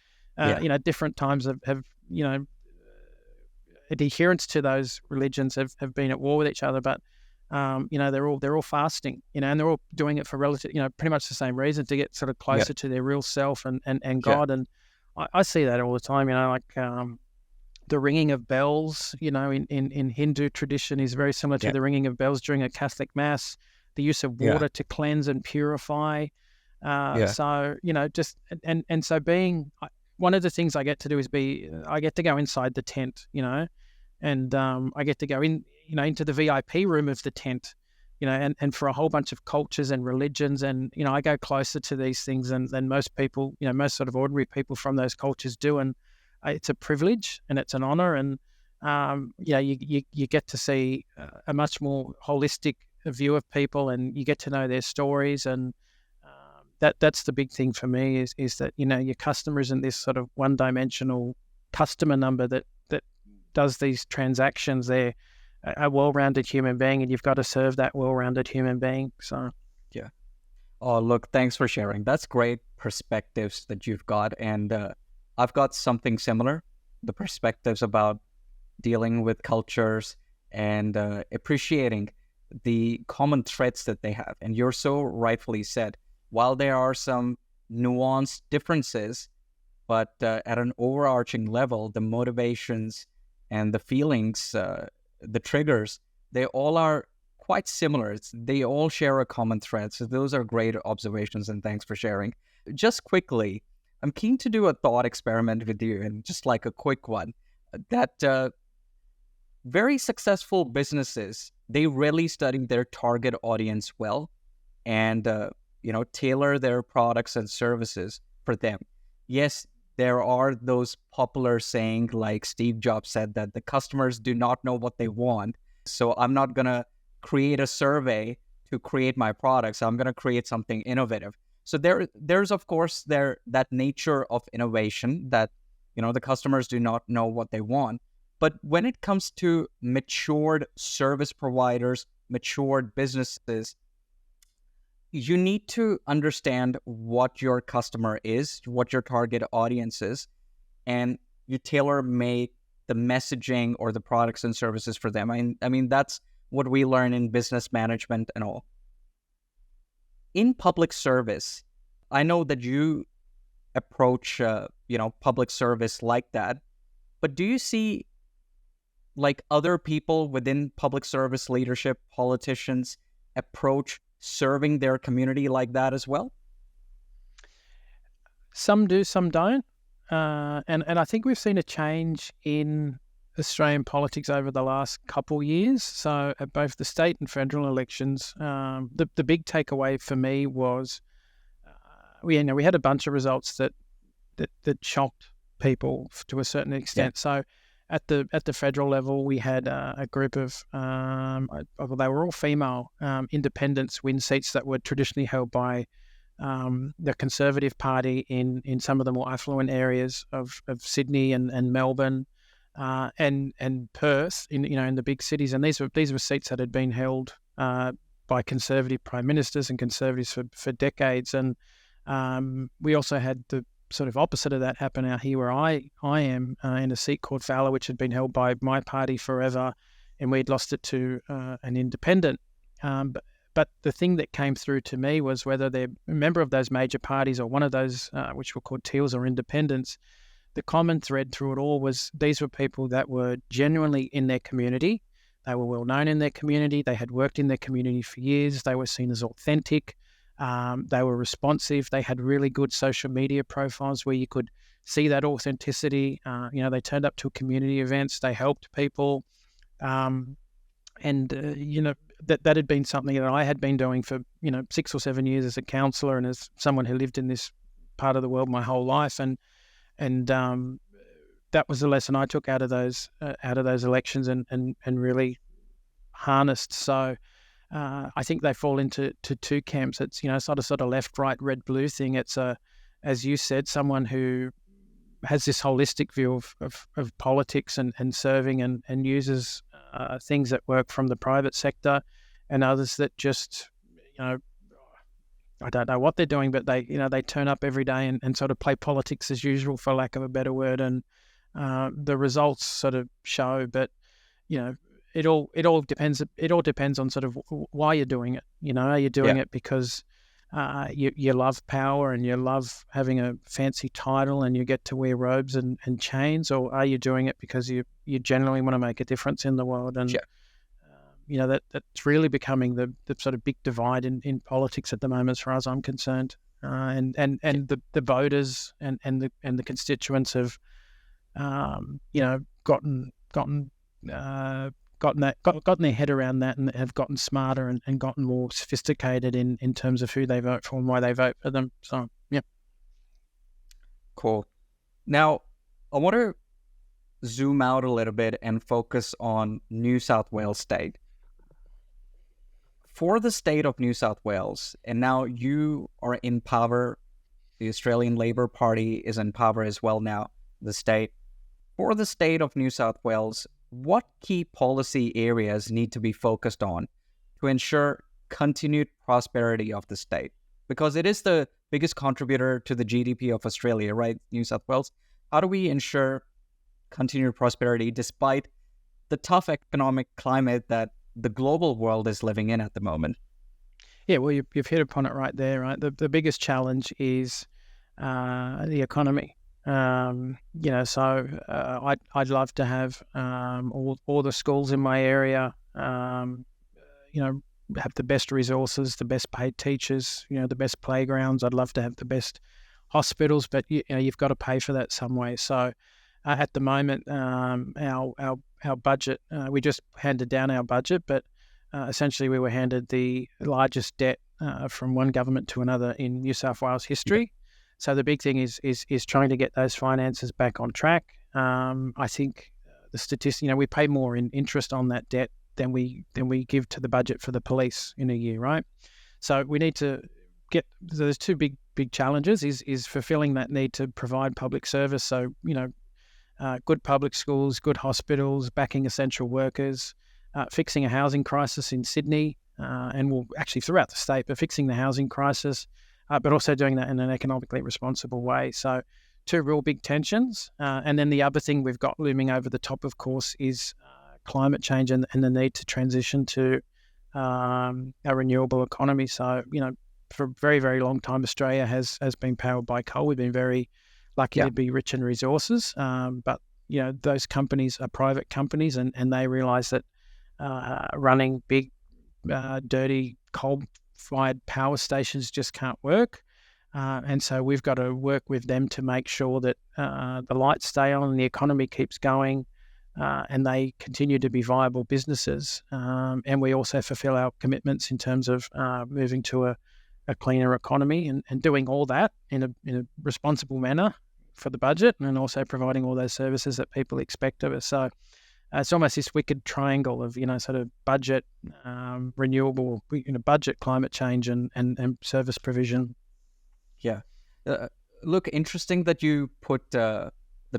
different times have adherents to those religions have been at war with each other, but they're all fasting, and they're all doing it for relative, pretty much the same reason, to get sort of closer to their real self and God. And I see that all the time, the ringing of bells, in Hindu tradition is very similar to the ringing of bells during a Catholic mass, the use of water to cleanse and purify. So, so being, one of the things I get to do is I get to go inside the tent, and I get to go into the VIP room of the tent, and for a whole bunch of cultures and religions. And, I go closer to these things than most people, most sort of ordinary people from those cultures do. And it's a privilege and it's an honor. And, you get to see a much more holistic view of people, and you get to know their stories. And that's the big thing for me is that, your customer isn't this sort of one-dimensional customer number that does these transactions. They're a well-rounded human being, and you've got to serve that well-rounded human being. So, yeah. Oh, look, thanks for sharing. That's great perspectives that you've got. And I've got something similar, the perspectives about dealing with cultures and appreciating the common threads that they have. And you're so rightfully said, while there are some nuanced differences, but at an overarching level, the motivations and the feelings, the triggers, they all are quite similar. They all share a common thread. So those are great observations, and thanks for sharing. Just quickly, I'm keen to do a thought experiment with you, and just like a quick one, that very successful businesses, they really study their target audience well, and tailor their products and services for them. Yes, there are those popular saying, like Steve Jobs said, that the customers do not know what they want. So I'm not going to create a survey to create my products. I'm going to create something innovative. So there's of course that nature of innovation that, the customers do not know what they want. But when it comes to matured service providers, matured businesses, you need to understand what your customer is, what your target audience is, and you tailor-make the messaging or the products and services for them. I mean, that's what we learn in business management and all. In public service, I know that you approach, public service like that, but do you see like other people within public service leadership, politicians, approach serving their community like that as well? Some do, some don't. And I think we've seen a change in Australian politics over the last couple of years. So at both the state and federal elections, the big takeaway for me was we had a bunch of results that shocked people to a certain extent. So at the federal level, we had a group of they were all female independents win seats that were traditionally held by the Conservative Party in some of the more affluent areas of Sydney and Melbourne and Perth in the big cities. And these were seats that had been held by Conservative prime ministers and Conservatives for decades. And we also had the sort of opposite of that happen out here where I am in a seat called Fowler, which had been held by my party forever, and we'd lost it to an independent. But the thing that came through to me was whether they're a member of those major parties or one of those which were called Teals or independents, the common thread through it all was these were people that were genuinely in their community. They were well known in their community. They had worked in their community for years. They were seen as authentic. They were responsive. They had really good social media profiles where you could see that authenticity. They turned up to community events. They helped people. That had been something that I had been doing for 6 or 7 years as a counsellor and as someone who lived in this part of the world my whole life, and that was the lesson I took out of those elections and really harnessed. So I think they fall into two camps. It's it's not a sort of left, right, red, blue thing. It's as you said, someone who has this holistic view of politics and serving and uses things that work from the private sector, and others that just, I don't know what they're doing, but they turn up every day and sort of play politics as usual, for lack of a better word. And the results sort of show, but it all depends. It all depends on sort of why you're doing it. Are you doing it because you love power and you love having a fancy title and you get to wear robes and chains, or are you doing it because you genuinely want to make a difference in the world? And that's really becoming the sort of big divide in politics at the moment, as far as I'm concerned. And the voters and the constituents have gotten their head around that and have gotten smarter and gotten more sophisticated in terms of who they vote for and why they vote for them. So, yeah. Cool. Now, I want to zoom out a little bit and focus on New South Wales state. For the state of New South Wales, and now you are in power, the Australian Labor Party is in power as well now, the state. For the state of New South Wales, what key policy areas need to be focused on to ensure continued prosperity of the state? Because it is the biggest contributor to the GDP of Australia, right, New South Wales? How do we ensure continued prosperity despite the tough economic climate that the global world is living in at the moment? Yeah, well, you've hit upon it right there, right? The biggest challenge is the economy. So I'd love to have all the schools in my area, have the best resources, the best paid teachers, the best playgrounds. I'd love to have the best hospitals, but you've got to pay for that some way. So at the moment, our budget, we just handed down our budget, but essentially we were handed the largest debt from one government to another in New South Wales history. So the big thing is trying to get those finances back on track. I think the statistics, we pay more in interest on that debt than we give to the budget for the police in a year, right? So we need to get. So there's two big challenges: is fulfilling that need to provide public service. So good public schools, good hospitals, backing essential workers, fixing a housing crisis in Sydney, and we'll actually throughout the state, but fixing the housing crisis. But also doing that in an economically responsible way. So two real big tensions. And then the other thing we've got looming over the top, of course, is climate change and the need to transition to a renewable economy. So, for a very, very long time, Australia has been powered by coal. We've been very lucky to be rich in resources. But, those companies are private companies and they realise that running big, dirty coal-fired power stations just can't work. And so we've got to work with them to make sure that the lights stay on and the economy keeps going, and they continue to be viable businesses. And we also fulfill our commitments in terms of moving to a cleaner economy and doing all that in a responsible manner for the budget, and also providing all those services that people expect of us. So it's almost this wicked triangle of, sort of budget, renewable, budget, climate change, and service provision. Yeah. Look, interesting that you put the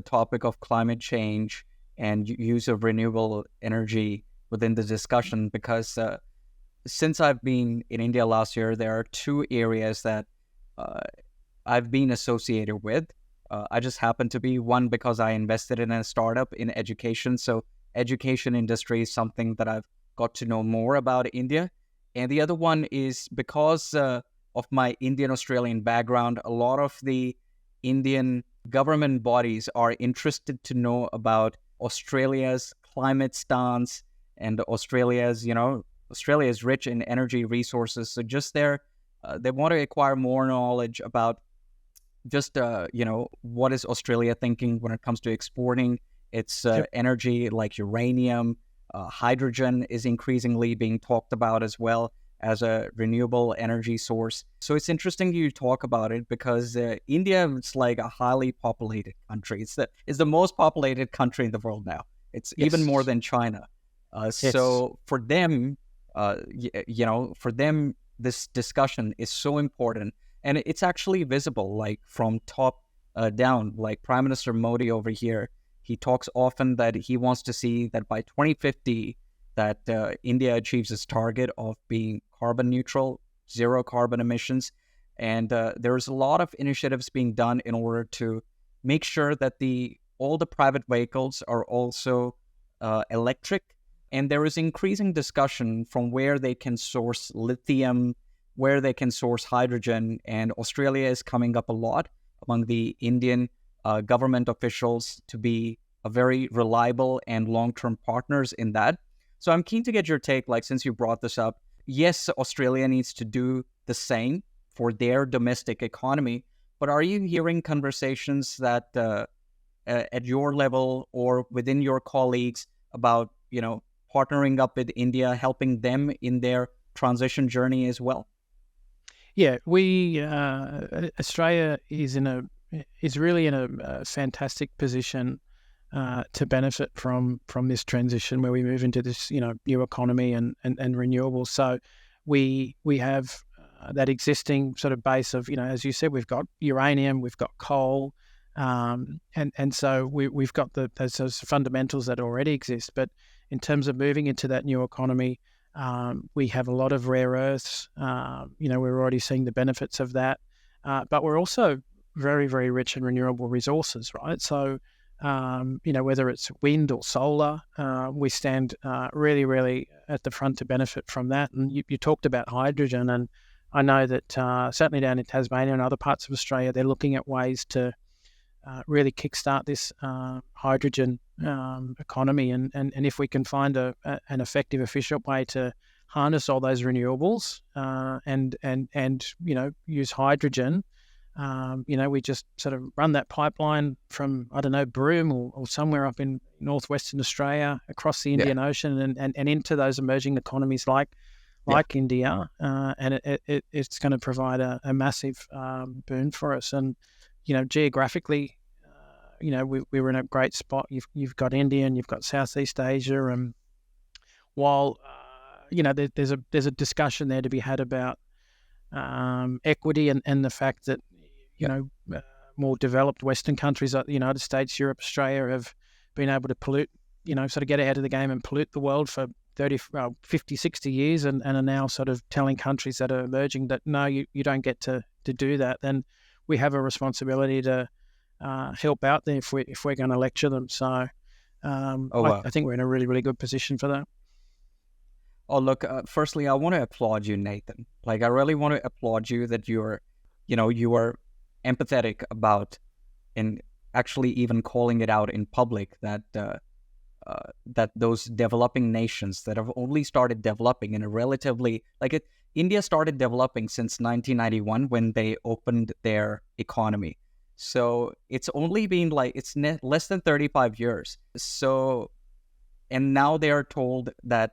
topic of climate change and use of renewable energy within the discussion, because since I've been in India last year, there are two areas that I've been associated with. I just happen to be one because I invested in a startup in education. So education industry is something that I've got to know more about India. And the other one is because of my Indian-Australian background, a lot of the Indian government bodies are interested to know about Australia's climate stance and Australia's rich in energy resources. So just they want to acquire more knowledge about just, what is Australia thinking when it comes to exporting its energy, like uranium. Hydrogen is increasingly being talked about as well as a renewable energy source. So it's interesting you talk about it, because India is like a highly populated country. It's the most populated country in the world now. It's even more than China. So for them, this discussion is so important. And it's actually visible, like from top down, like Prime Minister Modi over here. He talks often that he wants to see that by 2050, that India achieves its target of being carbon neutral, zero carbon emissions. And there's a lot of initiatives being done in order to make sure that all the private vehicles are also electric. And there is increasing discussion from where they can source lithium, where they can source hydrogen. And Australia is coming up a lot among the Indian government officials to be a very reliable and long-term partners in that. So I'm keen to get your take, like, since you brought this up. Yes, Australia needs to do the same for their domestic economy, but are you hearing conversations that at your level or within your colleagues about, partnering up with India, helping them in their transition journey as well? Yeah, Australia is really in a fantastic position to benefit from this transition where we move into this new economy and renewables. So we have that existing sort of base of, as you said, we've got uranium, we've got coal, and so we've got those fundamentals that already exist. But in terms of moving into that new economy, we have a lot of rare earths. We're already seeing the benefits of that, but we're also very, very rich in renewable resources, right? So, whether it's wind or solar, we stand really, really at the front to benefit from that. And you talked about hydrogen, and I know that certainly down in Tasmania and other parts of Australia, they're looking at ways to really kickstart this hydrogen economy. And if we can find an effective, efficient way to harness all those renewables and use hydrogen, we just sort of run that pipeline from, I don't know, Broome or somewhere up in northwestern Australia across the Indian Ocean and into those emerging economies like India, and it's going to provide a massive boon for us. And geographically, we were in a great spot. You've got India and you've got Southeast Asia, and while there's a discussion there to be had about equity and the fact that more developed Western countries like the United States, Europe, Australia have been able to pollute, sort of get ahead of the game and pollute the world for 50, 60 years and are now sort of telling countries that are emerging that, no, you don't get to do that. Then we have a responsibility to help out there if we're going to lecture them. So I think we're in a really, really good position for that. Oh, look, firstly, I want to applaud you, Nathan. Like, I really want to applaud you that you are empathetic about and actually even calling it out in public that that those developing nations that have only started developing in a relatively, India started developing since 1991 when they opened their economy. So it's only been less than 35 years. So And now they are told that,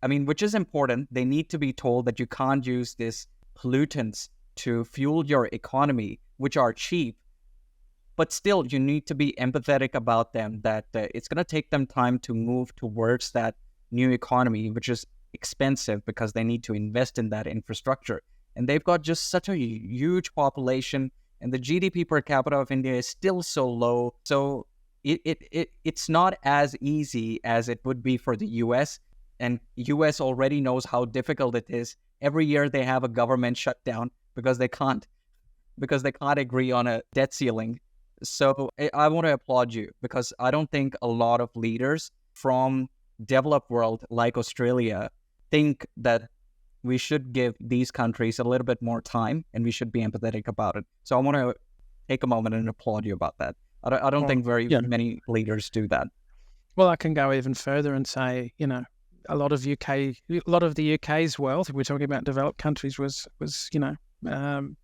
which is important. They need to be told that you can't use these pollutants to fuel your economy, which are cheap. But still, you need to be empathetic about them, that it's going to take them time to move towards that new economy, which is expensive because they need to invest in that infrastructure. And they've got just such a huge population, and the GDP per capita of India is still so low. So it's not as easy as it would be for the US. And US already knows how difficult it is. Every year they have a government shutdown because they can't agree on a debt ceiling. So I want to applaud you, because I don't think a lot of leaders from developed world like Australia think that we should give these countries a little bit more time, and we should be empathetic about it. So I want to take a moment and applaud you about that. I don't think very many leaders do that. Well, I can go even further and say, a lot of the UK's wealth, we're talking about developed countries, was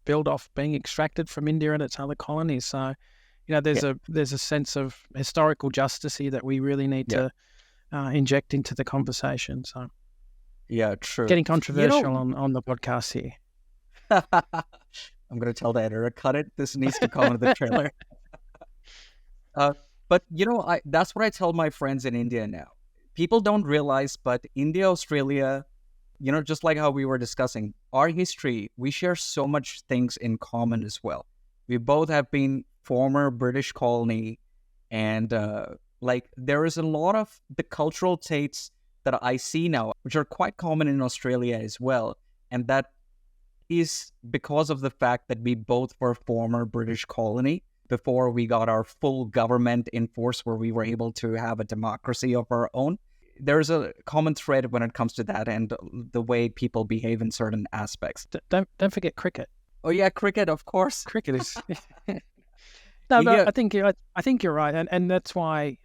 built off being extracted from India and its other colonies. So, there's a sense of historical justice here that we really need to inject into the conversation. So, yeah, true. Getting controversial on the podcast here. I'm going to tell the editor, cut it. This needs to come into the trailer. But that's what I tell my friends in India now. People don't realize, but India, Australia, just like how we were discussing, our history, we share so much things in common as well. We both have been former British colony, and there is a lot of the cultural traits that I see now, which are quite common in Australia as well. And that is because of the fact that we both were former British colony before we got our full government in force, where we were able to have a democracy of our own. There's a common thread when it comes to that and the way people behave in certain aspects. Don't forget cricket. Oh yeah, cricket, of course. Cricket is. No, but I think you're right, and that's why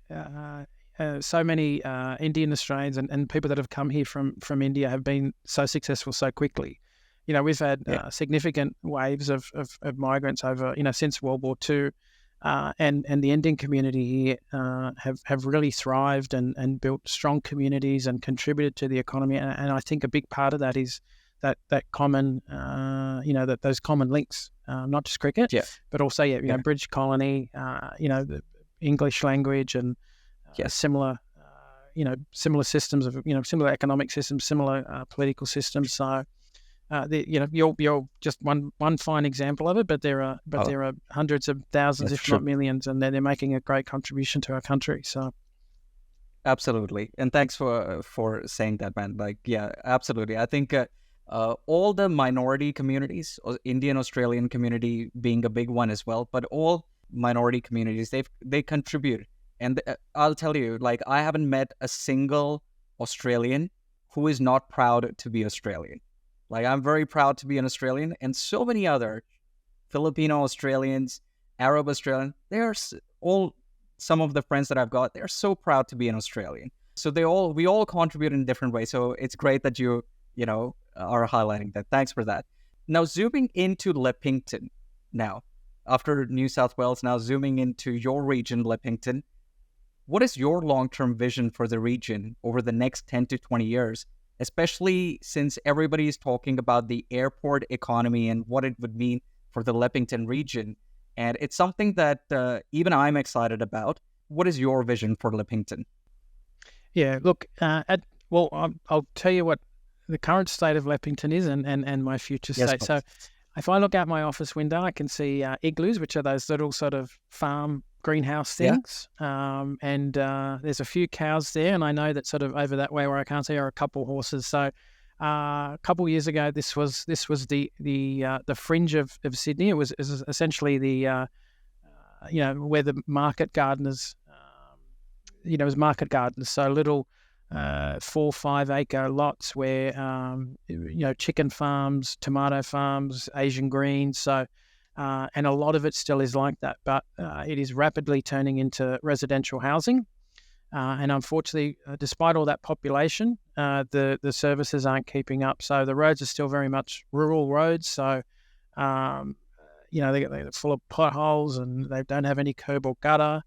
so many Indian Australians and people that have come here from India have been so successful so quickly. We've had significant waves of migrants over, since World War II, and the Indian community here have really thrived and built strong communities and contributed to the economy. And I think a big part of that is that common, those common links, not just cricket, but also, British colony, the English language and similar, similar systems of, similar economic systems, similar political systems. So, you're just one fine example of it, but there are hundreds of thousands, if not millions, and they're making a great contribution to our country. So, absolutely, and thanks for saying that, man. Absolutely. I think all the minority communities, Indian Australian community being a big one as well, but all minority communities, they contribute. And I'll tell you, I haven't met a single Australian who is not proud to be Australian. I'm very proud to be an Australian, and so many other Filipino Australians, Arab Australian, some of the friends that I've got, they're so proud to be an Australian. So we all contribute in different ways. So it's great that you are highlighting that. Thanks for that. Now, zooming into Leppington now, after New South Wales, now zooming into your region, Leppington, what is your long-term vision for the region over the next 10 to 20 years? Especially since everybody is talking about the airport economy and what it would mean for the Leppington region. And it's something that even I'm excited about. What is your vision for Leppington? Yeah, look, I'll tell you what the current state of Leppington is and my future state. So if I look out my office window, I can see igloos, which are those little sort of farm greenhouse things. And there's a few cows there, and I know that sort of over that way where I can't see are a couple horses. So a couple of years ago, this was the fringe of Sydney. It was essentially the where the market gardeners, it was market gardens. So little 4-5 acre lots where chicken farms, tomato farms, Asian greens. So. And a lot of it still is like that, but it is rapidly turning into residential housing. And unfortunately, despite all that population, the services aren't keeping up. So the roads are still very much rural roads. So, they're full of potholes and they don't have any curb or gutter.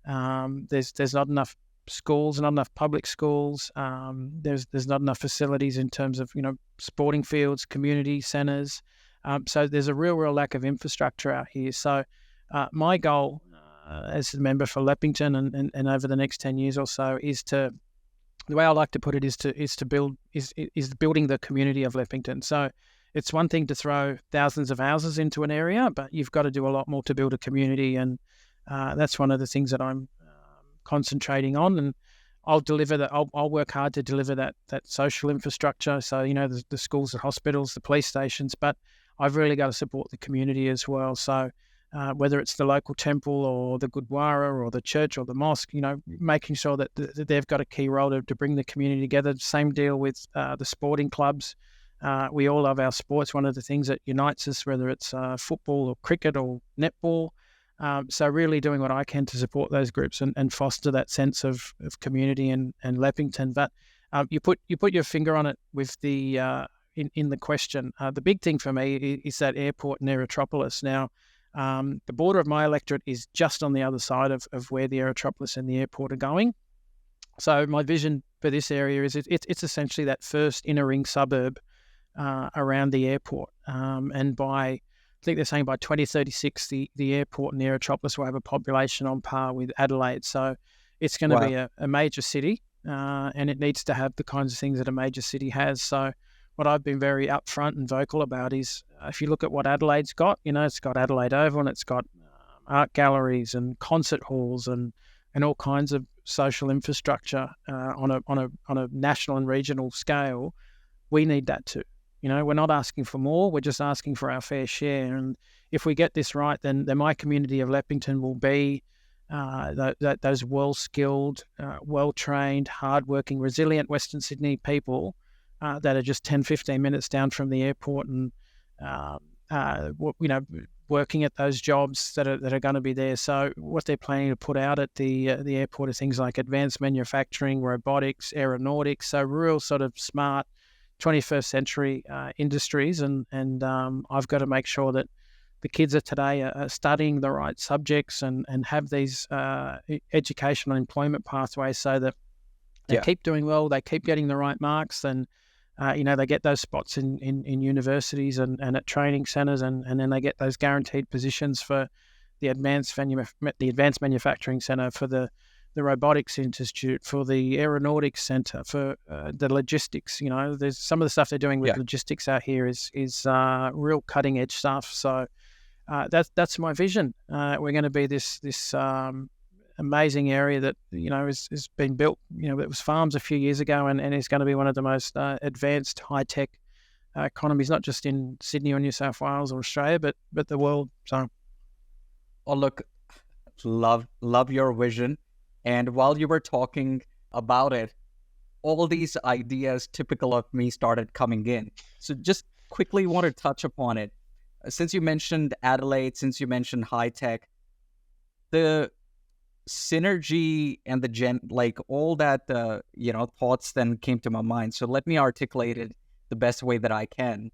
There's not enough schools, not enough public schools. There's not enough facilities in terms of, sporting fields, community centres. So there's a real lack of infrastructure out here. So my goal as a member for Leppington and over the next 10 years or so is to, the way I like to put it is building the community of Leppington. So it's one thing to throw thousands of houses into an area, but you've got to do a lot more to build a community. And that's one of the things that I'm concentrating on. And I'll deliver that. I'll work hard to deliver that social infrastructure. So, the schools, the hospitals, the police stations, but I've really got to support the community as well. So whether it's the local temple or the Gurdwara or the church or the mosque, making sure that they've got a key role to bring the community together. Same deal with the sporting clubs. We all love our sports. One of the things that unites us, whether it's football or cricket or netball. So really doing what I can to support those groups and foster that sense of community and Leppington. But you put your finger on it with the in the question. The big thing for me is that airport in Aerotropolis. Now, the border of my electorate is just on the other side of where the Aerotropolis and the airport are going. So my vision for this area is it's essentially that first inner ring suburb around the airport. And I think they're saying by 2036, the airport and the Aerotropolis will have a population on par with Adelaide. So it's going to be a major city, and it needs to have the kinds of things that a major city has. So what I've been very upfront and vocal about is if you look at what Adelaide's got, it's got Adelaide Oval and it's got art galleries and concert halls and all kinds of social infrastructure on a national and regional scale. We need that too. We're not asking for more. We're just asking for our fair share. And if we get this right, then my community of Leppington will be those well-skilled, well-trained, hard-working, resilient Western Sydney people that are just 10, 15 minutes down from the airport and, working at those jobs that are going to be there. So what they're planning to put out at the airport are things like advanced manufacturing, robotics, aeronautics, so real sort of smart 21st century industries. And I've got to make sure that the kids of today are studying the right subjects and have these educational employment pathways so that they keep doing well, they keep getting the right marks, and they get those spots in universities and at training centres, and then they get those guaranteed positions for the advanced manufacturing centre, for the robotics institute, for the aeronautics centre, for the logistics. There's some of the stuff they're doing with logistics out here is real cutting edge stuff. So that's my vision. We're going to be this amazing area that has been built. It was farms a few years ago, and is going to be one of the most advanced high tech economies, not just in Sydney or New South Wales or Australia, but the world. So, look, love your vision. And while you were talking about it, all these ideas typical of me started coming in. So just quickly want to touch upon it. Since you mentioned Adelaide, since you mentioned high tech, the synergy and all that thoughts then came to my mind. So let me articulate it the best way that I can.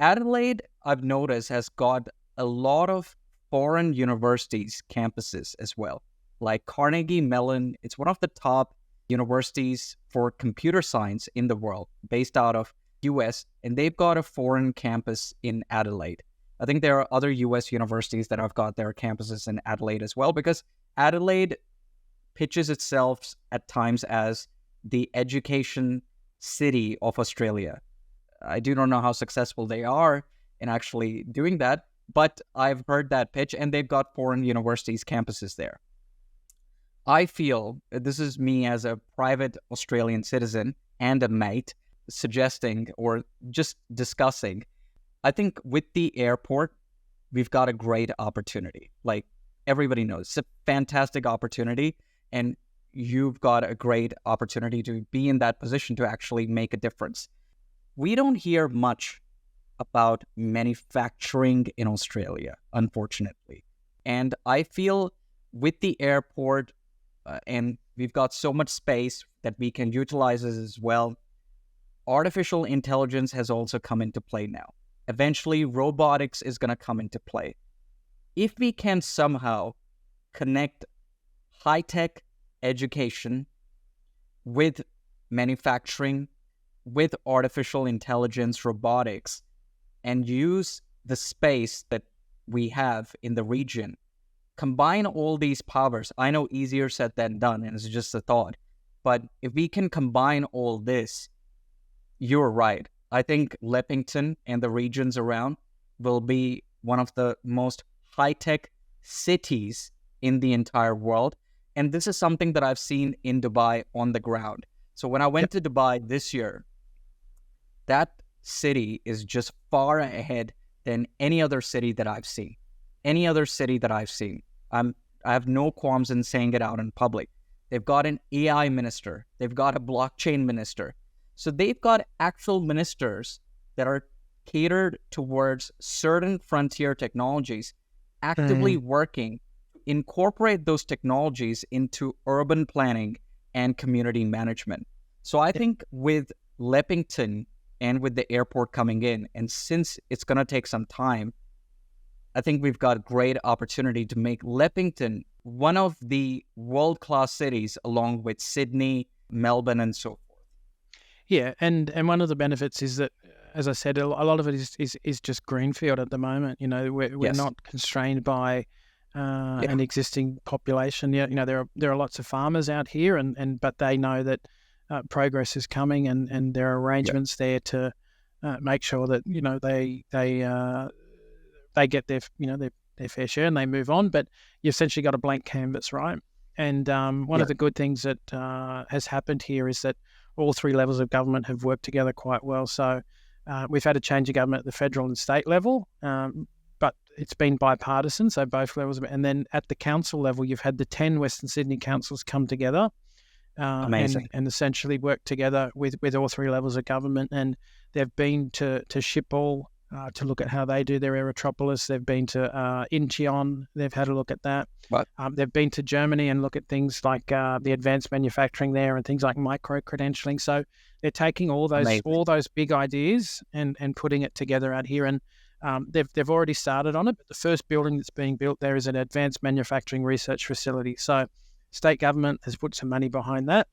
Adelaide, I've noticed, has got a lot of foreign universities campuses as well. Like Carnegie Mellon, it's one of the top universities for computer science in the world, based out of US, and they've got a foreign campus in Adelaide. I think there are other US universities that have got their campuses in Adelaide as well, because Adelaide pitches itself at times as the education city of Australia. I do not know how successful they are in actually doing that, but I've heard that pitch, and they've got foreign universities campuses there. I feel, this is me as a private Australian citizen and a mate, suggesting or just discussing, I think with the airport, we've got a great opportunity. Like everybody knows, it's a fantastic opportunity, and you've got a great opportunity to be in that position to actually make a difference. We don't hear much about manufacturing in Australia, unfortunately. And I feel with the airport, and we've got so much space that we can utilize as well, artificial intelligence has also come into play now. Eventually, robotics is going to come into play. If we can somehow connect high-tech education, with manufacturing, with artificial intelligence, robotics, and use the space that we have in the region. Combine all these powers. I know easier said than done, and it's just a thought. But if we can combine all this, you're right. I think Leppington and the regions around will be one of the most high-tech cities in the entire world. And this is something that I've seen in Dubai on the ground. So when I went to Dubai this year, that city is just far ahead than any other city that I've seen. Any other city that I've seen. I have no qualms in saying it out in public. They've got an AI minister. They've got a blockchain minister. So they've got actual ministers that are catered towards certain frontier technologies, actively working to incorporate those technologies into urban planning and community management. So I think with Leppington and with the airport coming in, and since it's going to take some time, I think we've got great opportunity to make Leppington one of the world-class cities along with Sydney, Melbourne, and so forth. Yeah, and one of the benefits is that, as I said, a lot of it is just greenfield at the moment. You know, we're not constrained by an existing population. You know, there are lots of farmers out here, but they know that progress is coming, and there are arrangements there to make sure that they get their fair share and they move on. But you essentially got a blank canvas, right? And one of the good things that has happened here is that all three levels of government have worked together quite well. So we've had a change of government at the federal and state level, but it's been bipartisan, so both levels. And then at the council level, you've had the 10 Western Sydney councils come together and essentially work together with all three levels of government. And they've been to Schiphol to look at how they do their Aerotropolis. They've been to Incheon. They've had a look at that. They've been to Germany and look at things like the advanced manufacturing there and things like micro-credentialing. So they're taking all those big ideas and putting it together out here. And they've already started on it. But the first building that's being built there is an advanced manufacturing research facility. So state government has put some money behind that.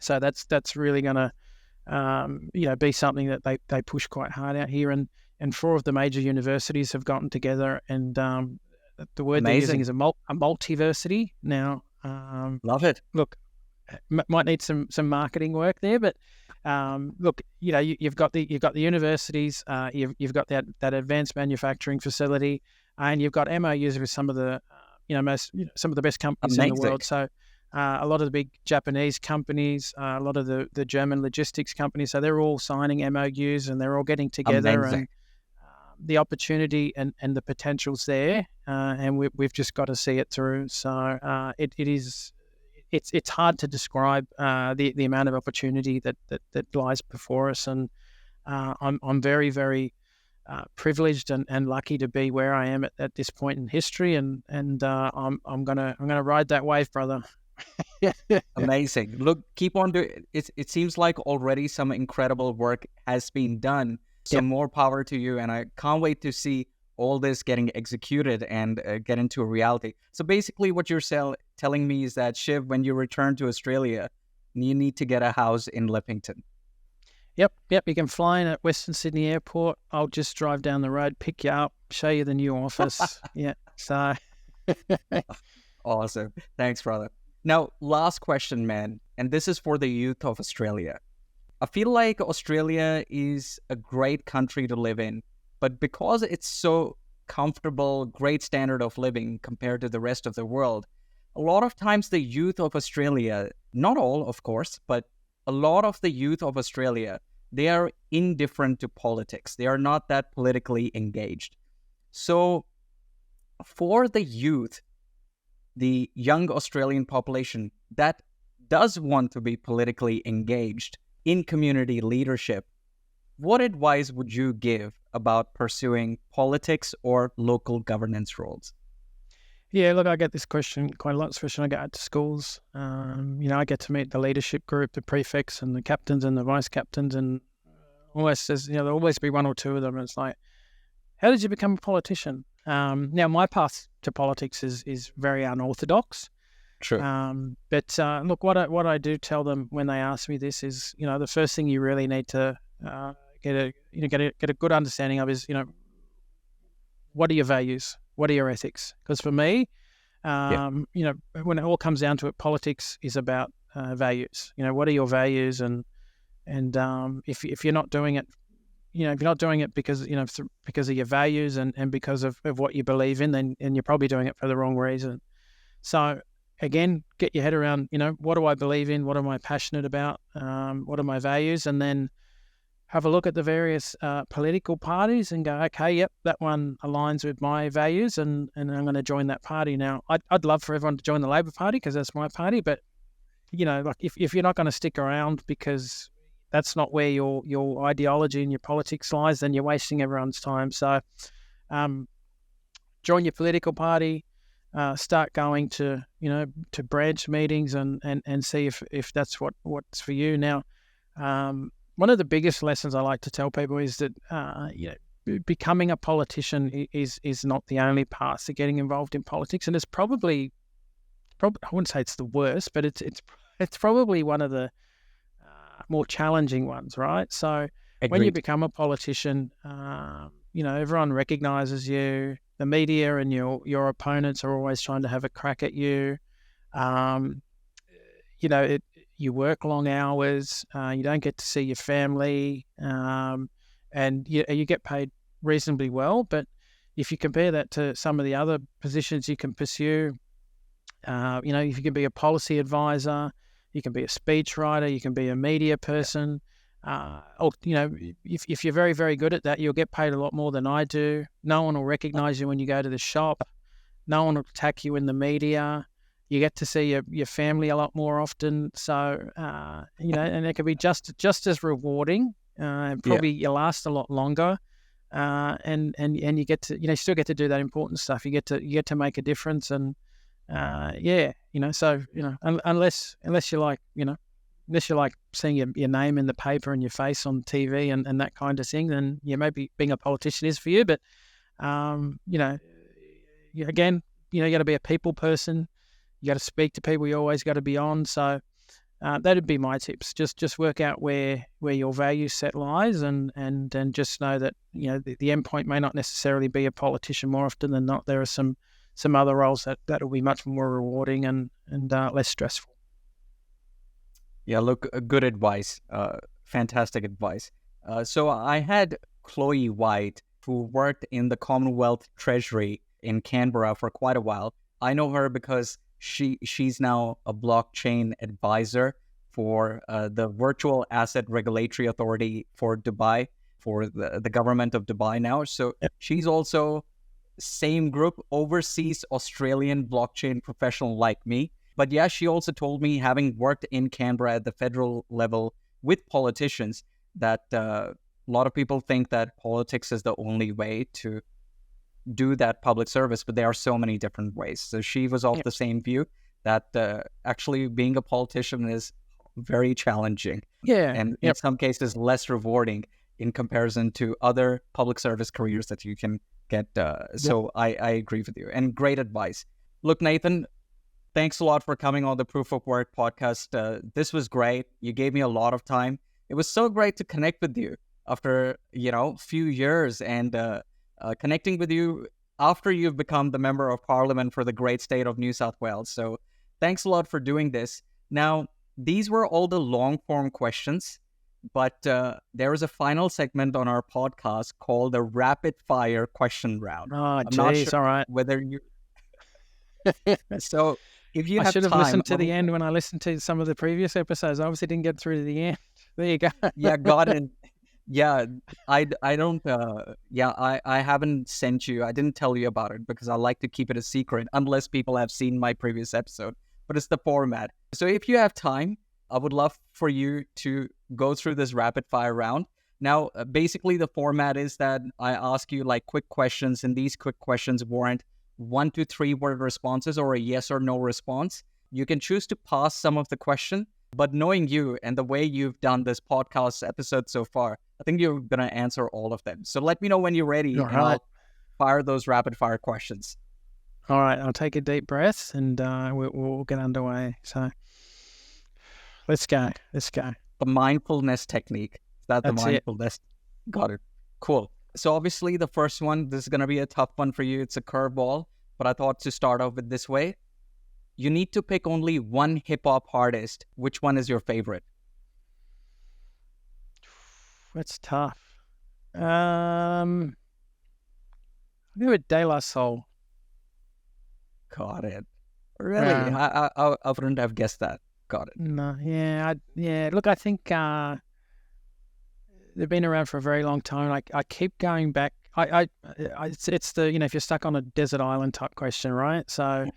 So that's really going to be something that they push quite hard out here. And 4 of the major universities have gotten together, and the word they're using is a multiversity. Now, love it. Look, might need some marketing work there, but look, you've got the universities, you've got that advanced manufacturing facility, and you've got MOUs with some of the some of the best companies in the world. So a lot of the big Japanese companies, a lot of the German logistics companies, so they're all signing MOUs and they're all getting together. And the opportunity and the potential's there, and we've just got to see it through. So it's hard to describe the amount of opportunity that lies before us, and I'm very, very privileged and lucky to be where I am at this point in history, and I'm gonna ride that wave, brother. Amazing. Look, keep on doing it. It seems like already some incredible work has been done. So more power to you, and I can't wait to see all this getting executed and get into a reality. So basically what you're telling me is that, Shiv, when you return to Australia, you need to get a house in Leppington. Yep. You can fly in at Western Sydney Airport. I'll just drive down the road, pick you up, show you the new office. So awesome. Thanks, brother. Now, last question, man, and this is for the youth of Australia. I feel like Australia is a great country to live in, but because it's so comfortable, great standard of living compared to the rest of the world, a lot of times the youth of Australia, not all, of course, but a lot of the youth of Australia, they are indifferent to politics. They are not that politically engaged. So for the youth, the young Australian population that does want to be politically engaged in community leadership, what advice would you give about pursuing politics or local governance roles? Yeah, look, I get this question quite a lot, especially when I go out to schools. I get to meet the leadership group, the prefects and the captains and the vice captains, and almost there'll always be one or two of them. And it's like, how did you become a politician? Now, my path to politics is very unorthodox. True. But look, what I do tell them when they ask me this is, the first thing you really need to get a good understanding of is, what are your values? What are your ethics? Because for me, when it all comes down to it, politics is about values. What are your values? And if you're not doing it, if you're not doing it because because of your values and because of what you believe in, then you're probably doing it for the wrong reason. So again, get your head around, what do I believe in? What am I passionate about? What are my values? And then have a look at the various political parties and go, okay, yep, that one aligns with my values, and I'm going to join that party. Now, I'd love for everyone to join the Labor Party because that's my party, but like if you're not going to stick around because that's not where your ideology and your politics lies, then you're wasting everyone's time. So, join your political party. Start going to branch meetings and see if that's what's for you. Now, one of the biggest lessons I like to tell people is that becoming a politician is not the only path to getting involved in politics, and it's probably I wouldn't say it's the worst, but it's probably one of the more challenging ones, right? So Agreed. When you become a politician, everyone recognizes you. The media and your opponents are always trying to have a crack at you. You work long hours. You don't get to see your family, and you get paid reasonably well. But if you compare that to some of the other positions you can pursue, if you can be a policy advisor, you can be a speechwriter, you can be a media person. If you're very, very good at that, you'll get paid a lot more than I do. No one will recognize you when you go to the shop. No one will attack you in the media. You get to see your family a lot more often. So, and it can be just as rewarding. Probably you last a lot longer. And you get to, you still get to do that important stuff. You get to make a difference. And, unless you like, unless you like seeing your name in the paper and your face on TV and that kind of thing, then maybe being a politician is for you. But, again, you got to be a people person. You got to speak to people. You always got to be on. So that'd be my tips. Just work out where your value set lies, and just know that the end point may not necessarily be a politician. More often than not, there are some other roles that will be much more rewarding and less stressful. Yeah, look, good advice. Fantastic advice. So I had Chloe White, who worked in the Commonwealth Treasury in Canberra for quite a while. I know her because she's now a blockchain advisor for the Virtual Asset Regulatory Authority for Dubai, for the government of Dubai now. So she's also same group, overseas Australian blockchain professional like me. But yeah, she also told me, having worked in Canberra at the federal level with politicians, that a lot of people think that politics is the only way to do that public service, but there are so many different ways. So she was of the same view that actually being a politician is very challenging. And in some cases less rewarding in comparison to other public service careers that you can get. So I agree with you. And great advice. Look, Nathan, thanks a lot for coming on the Proof of Work podcast. This was great. You gave me a lot of time. It was so great to connect with you after, few years, and connecting with you after you've become the Member of Parliament for the great state of New South Wales. So thanks a lot for doing this. Now, these were all the long-form questions, but there is a final segment on our podcast called the Rapid Fire Question Round. Oh, geez, all right. Whether you... So... If you I have should have time, listened to the end when I listened to some of the previous episodes. I obviously didn't get through to the end. There you go. Yeah, got it. Yeah, I don't. I haven't sent you. I didn't tell you about it because I like to keep it a secret unless people have seen my previous episode. But it's the format. So if you have time, I would love for you to go through this rapid fire round. Now, basically, the format is that I ask you like quick questions, and these quick questions warrant 1 to 3 word responses or a yes or no response. You can choose to pass some of the question, but knowing you and the way you've done this podcast episode so far, I think you're going to answer all of them. So let me know when you're ready, and I'll fire those rapid fire questions. All right, I'll take a deep breath and we'll get underway. So let's go. The mindfulness technique. Is that the That's it. mindfulness? Got it. Cool. So obviously the first one, this is going to be a tough one for you. It's a curveball, but I thought to start off with this way. You need to pick only one hip hop artist. Which one is your favorite? That's tough. I'll go with De La Soul. Got it. Really? I wouldn't have guessed that. Got it. No, yeah. Look, I think they've been around for a very long time. I keep going back. It's the, if you're stuck on a desert island type question, right? So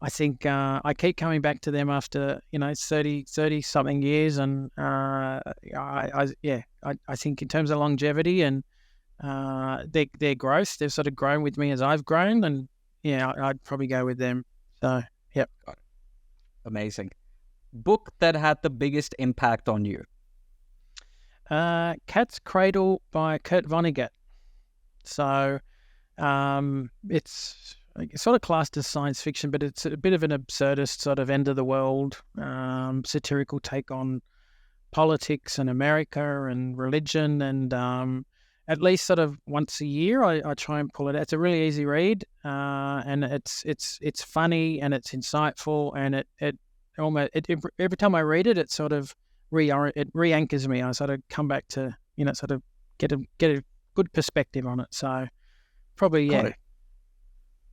I think I keep coming back to them after 30 something years, and I think in terms of longevity and their growth, they've sort of grown with me as I've grown, and I'd probably go with them. So yep. Got it. Amazing. Book that had the biggest impact on you? Cat's Cradle by Kurt Vonnegut. So it's sort of classed as science fiction, but it's a bit of an absurdist sort of end of the world, satirical take on politics and America and religion. And at least sort of once a year, I try and pull it out. It's a really easy read, and it's funny and it's insightful, and it every time I read it, it sort of re-anchors me. I sort of come back to sort of get a good perspective on it. So probably Got it.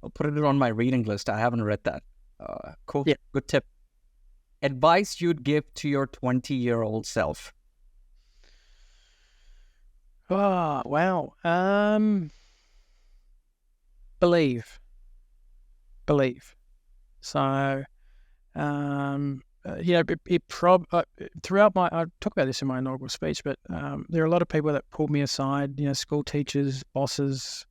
I'll put it on my reading list. I haven't read that. Cool. Yeah. Good tip. Advice you'd give to your 20-year-old self? Oh, wow. Believe. So, throughout I talk about this in my inaugural speech, but there are a lot of people that pulled me aside, school teachers, bosses,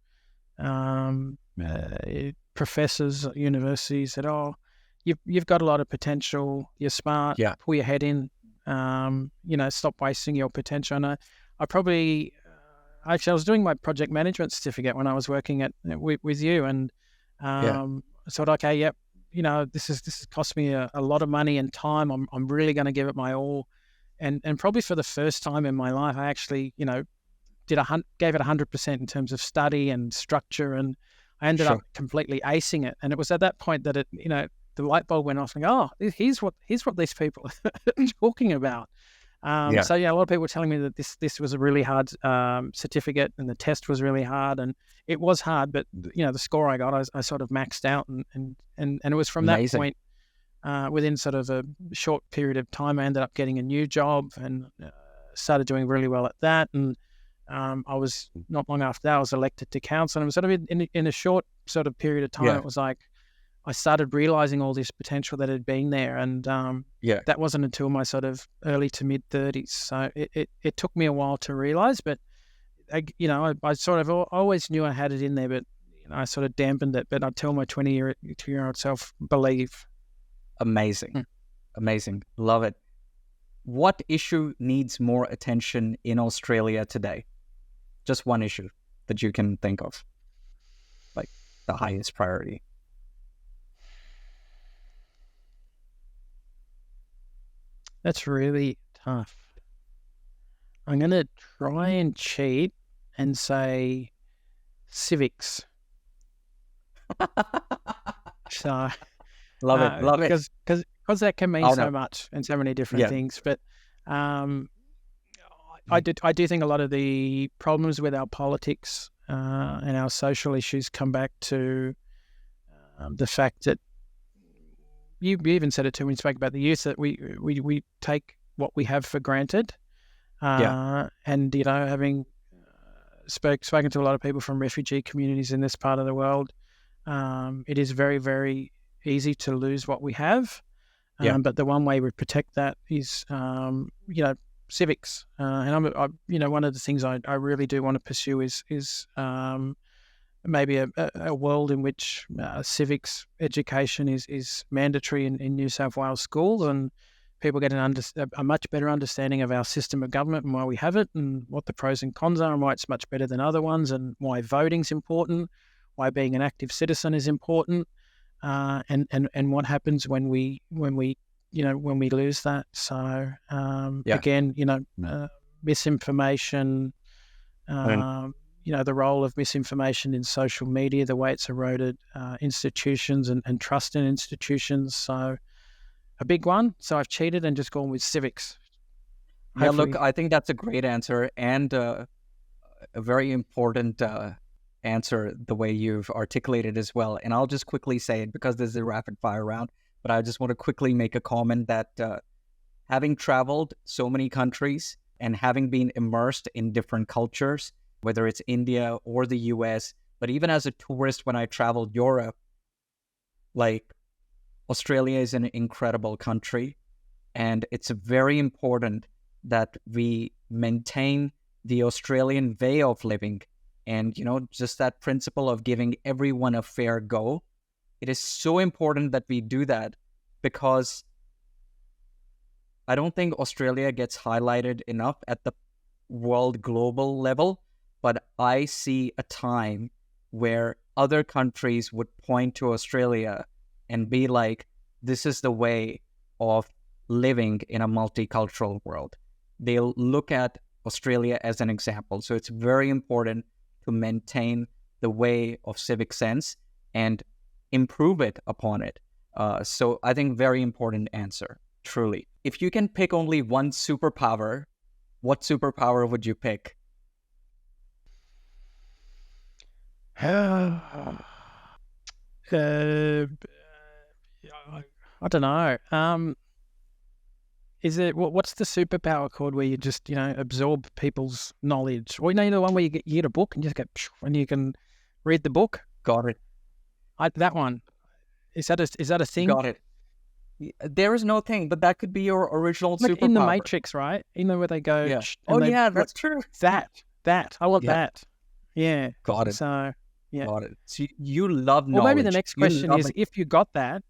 professors at universities said, "Oh, you've got a lot of potential. You're smart. Yeah. Pull your head in. Stop wasting your potential." And I probably actually I was doing my project management certificate when I was working with you, and so okay, yep. This has cost me a lot of money and time. I'm really going to give it my all, and probably for the first time in my life, I actually gave it 100% in terms of study and structure, and I ended up completely acing it. And it was at that point that the light bulb went off, and here's what these people are talking about. So a lot of people were telling me that this was a really hard certificate, and the test was really hard, and it was hard, but the score I got, I sort of maxed out, and it was from that point, within sort of a short period of time, I ended up getting a new job and started doing really well at that, and I was not long after that I was elected to council, and it was sort of in a short sort of period of time, it was like I started realizing all this potential that had been there, and that wasn't until my sort of early to mid 30s. So it took me a while to realize, but I sort of always knew I had it in there, but I sort of dampened it. But I tell my 22-year-old self, believe. Amazing. Love it. What issue needs more attention in Australia today? Just one issue that you can think of, like the highest priority. That's really tough. I'm going to try and cheat and say civics. So love it. Because that can mean so much and so many different things. But I do think a lot of the problems with our politics and our social issues come back to the fact that you even said it too when you spoke about the youth, that we take what we have for granted. And having spoken to a lot of people from refugee communities in this part of the world, it is very, very easy to lose what we have. But the one way we protect that is civics. And one of the things I really do want to pursue is maybe a world in which civics education is mandatory in New South Wales schools, and people get a much better understanding of our system of government and why we have it, and what the pros and cons are, and why it's much better than other ones, and why voting's important, why being an active citizen is important. and what happens when we lose that. So again, misinformation, the role of misinformation in social media, the way it's eroded institutions and trust in institutions. So a big one. So I've cheated and just gone with civics. Yeah, Hopefully. look, I think that's a great answer and a very important answer, the way you've articulated as well. And I'll just quickly say it because this is a rapid fire round, but I just want to quickly make a comment that having traveled so many countries and having been immersed in different cultures, whether it's India or the US, but even as a tourist when I traveled Europe, like Australia is an incredible country, and it's very important that we maintain the Australian way of living and, just that principle of giving everyone a fair go. It is so important that we do that because I don't think Australia gets highlighted enough at the world global level, but I see a time where other countries would point to Australia and be like, this is the way of living in a multicultural world. They'll look at Australia as an example. So it's very important to maintain the way of civic sense and improve it upon it. So I think very important answer, truly. If you can pick only one superpower, what superpower would you pick? I don't know. Is it what's the superpower called where you just absorb people's knowledge? Or the one where you get a book and just go and you can read the book. Got it. That one. Is that a thing? Got it. There is no thing, but that could be your original like superpower. in the Matrix, right? Where they go. Yeah. That's true. That I want that. Yeah. Got it. So yeah. Got it. So you love knowledge. Well, maybe the next question is, if you got that,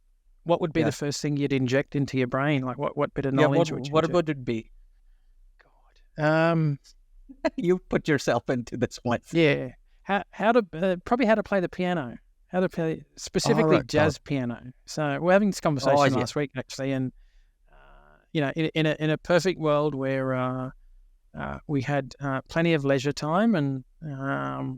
what would be the first thing you'd inject into your brain? Like what bit of knowledge would you what inject? would it be? God. You put yourself into this one. Yeah. How to play the piano. How to play specifically jazz piano. So we're having this conversation last week actually, and in a perfect world where we had plenty of leisure time, and I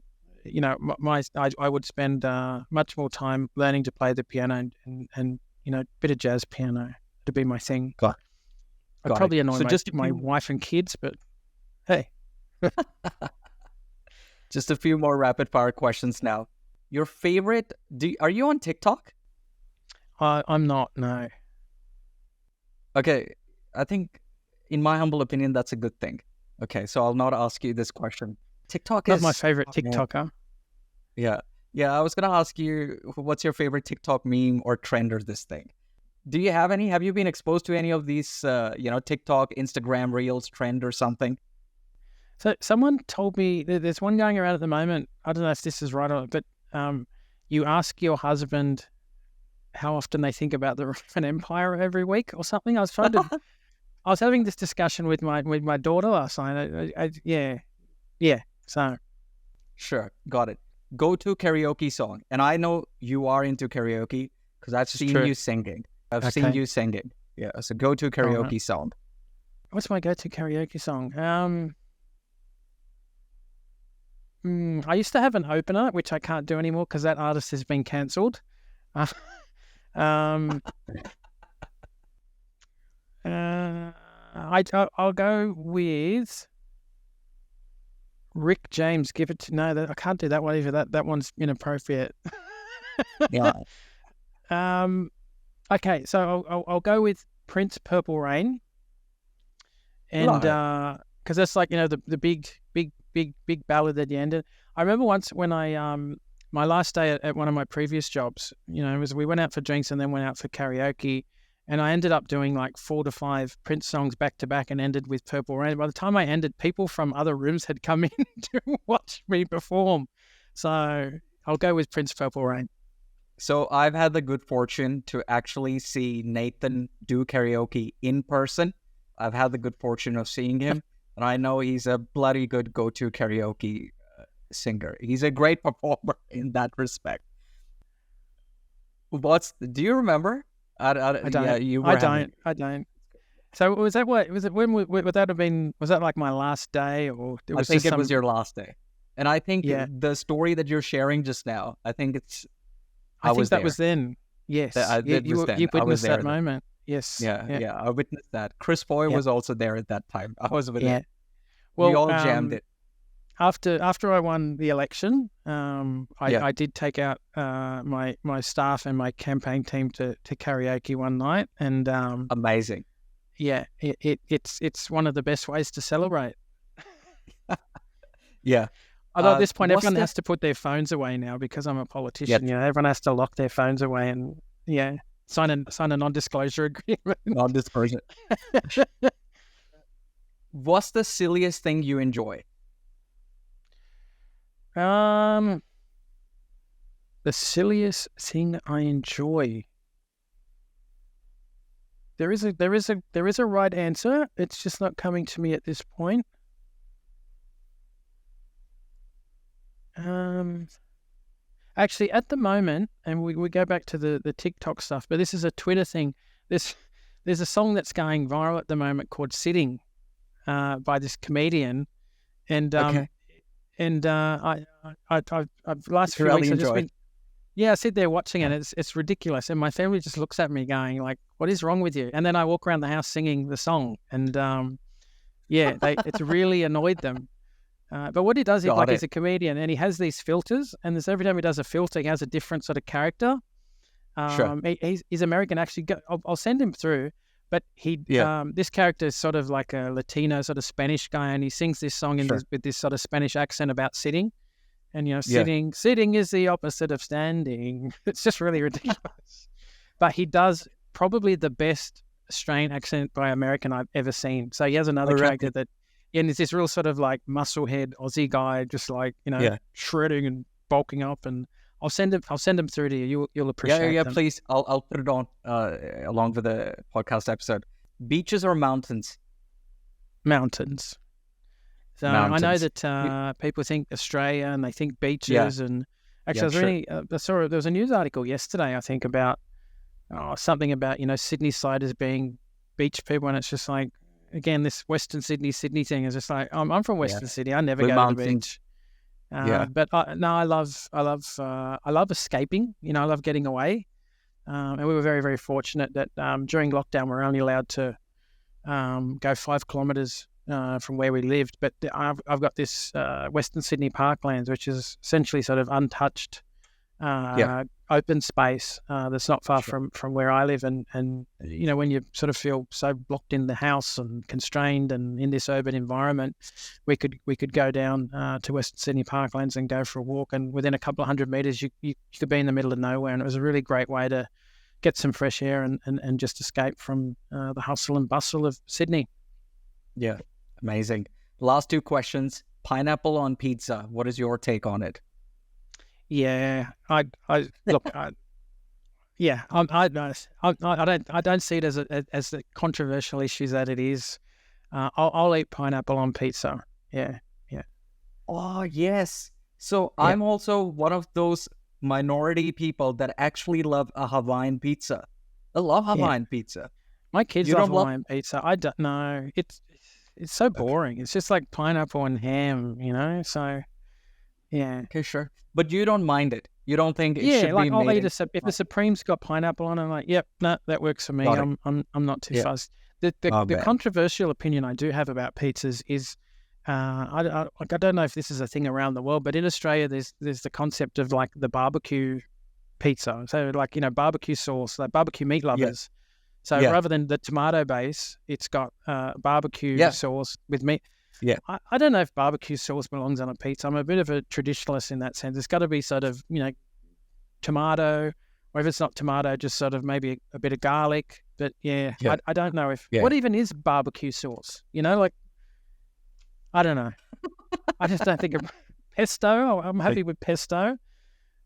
would spend much more time learning to play the piano and a bit of jazz piano to be my thing. I'd probably annoy my wife and kids, but hey. Just a few more rapid fire questions now. Your favorite, are you on TikTok? I'm not, no. Okay, I think in my humble opinion, that's a good thing. Okay, so I'll not ask you this question. TikTok not is my favorite TikToker. Yeah, I was going to ask you, what's your favorite TikTok meme or trend or this thing? Do you have any? Have you been exposed to any of these, TikTok, Instagram Reels trend or something? So someone told me there's one going around at the moment. I don't know if this is right or not, but you ask your husband how often they think about the Roman Empire every week or something. I was having this discussion with my daughter last night. Yeah. So sure, got it. Go-to karaoke song, and I know you are into karaoke because I've seen you singing. I've seen you singing. Yeah, so go-to karaoke song. What's my go-to karaoke song? I used to have an opener, which I can't do anymore because that artist has been cancelled. I'll go with Rick James. I can't do that one either. That one's inappropriate. Yeah. Okay, so I'll go with Prince, Purple Rain, and because that's like the big ballad at the end. I remember once when I my last day at one of my previous jobs, we went out for drinks and then went out for karaoke, and I ended up doing like 4 to 5 Prince songs back to back and ended with Purple Rain. By the time I ended, people from other rooms had come in to watch me perform. So I'll go with Prince, Purple Rain. So I've had the good fortune to actually see Nathan do karaoke in person. I've had the good fortune of seeing him, and I know he's a bloody good go-to karaoke singer. He's a great performer in that respect. Do you remember? I don't. Yeah, you were having. I don't. So was that what? Was it when? Would that have been? Was that like my last day, or it I was think just it was your last day. And I think Yeah. the story that you're sharing just now, I think I think was that there. was then. Yes. That You was then. you I was witnessed there that then. moment. Yes. Yeah, I witnessed that. Chris Foy Yeah. was also there at that time. I was with Yeah. him. Well, We all jammed it. after I won the election, Yeah. I did take out my staff and my campaign team to karaoke one night, and Amazing. yeah, it's one of the best ways to celebrate. Yeah. Although at this point, what's everyone the- has to put their phones away now because I'm a politician. Everyone has to lock their phones away and sign a non-disclosure agreement. On this person. What's the silliest thing you enjoy? The silliest thing I enjoy. There is a right answer. It's just not coming to me at this point. Actually, at the moment, and we go back to the TikTok stuff, but this is a Twitter thing. There's a song that's going viral at the moment called "Sitting," by this comedian, and Okay. I've last few Really weeks I've just enjoyed. been I sit there watching it. And it's ridiculous, and my family just looks at me going like, "What is wrong with you?" And then I walk around the house singing the song, and it's really annoyed them. But what he does, he's a comedian, and he has these filters, and every time he does a filter, he has a different sort of character. Sure. He's American. Actually, I'll send him through. But this character is sort of like a Latino, sort of Spanish guy, and he sings this song with this sort of Spanish accent about sitting, and sitting is the opposite of standing. It's just really ridiculous. But he does probably the best Australian accent by American I've ever seen. So he has another character that. And it's this real sort of like musclehead Aussie guy, just like shredding and bulking up. And I'll send them through to you. You'll appreciate. Yeah. them. Please, I'll put it on along with the podcast episode. Beaches or mountains? Mountains. So Mountains. I know that people think Australia and they think beaches. And actually, I saw there was a news article yesterday, I think, about something about Sydney siders being beach people, and it's just like. Again, this Western Sydney thing is just like I'm from Western Sydney. I never go to the beach. But I love escaping. I love getting away. And we were very, very fortunate that during lockdown we were only allowed to go 5 kilometres from where we lived. But I've got this Western Sydney parklands, which is essentially sort of untouched open space that's not far from where I live, and when you sort of feel so blocked in the house and constrained and in this urban environment, we could go down to Western Sydney Parklands and go for a walk, and within a couple of 100 metres you could be in the middle of nowhere, and it was a really great way to get some fresh air and just escape from the hustle and bustle of Sydney. Yeah, amazing. Last 2 questions. Pineapple on pizza. What is your take on it? Yeah, I don't see it as a controversial issue that it is. I'll eat pineapple on pizza. Yeah. Oh yes. So I'm also one of those minority people that actually love a Hawaiian pizza. I love Hawaiian pizza. My kids love Hawaiian pizza. I don't know. It's so boring. It's just like pineapple and ham, So yeah. Okay, sure. But you don't mind it. You don't think it should like be I'll made eat if the Supreme's got pineapple on it, I'm like, yep, no, that works for me. I'm not too fussed. The controversial opinion I do have about pizzas is, I don't know if this is a thing around the world, but in Australia there's the concept of like the barbecue pizza. So like barbecue sauce, like barbecue meat lovers. So rather than the tomato base, it's got barbecue sauce with meat. Yeah. I don't know if barbecue sauce belongs on a pizza. I'm a bit of a traditionalist in that sense. It's got to be sort of, tomato, or if it's not tomato, just sort of maybe a bit of garlic. But I don't know if, what even is barbecue sauce? Like, I don't know. I just don't think of pesto. I'm happy with pesto.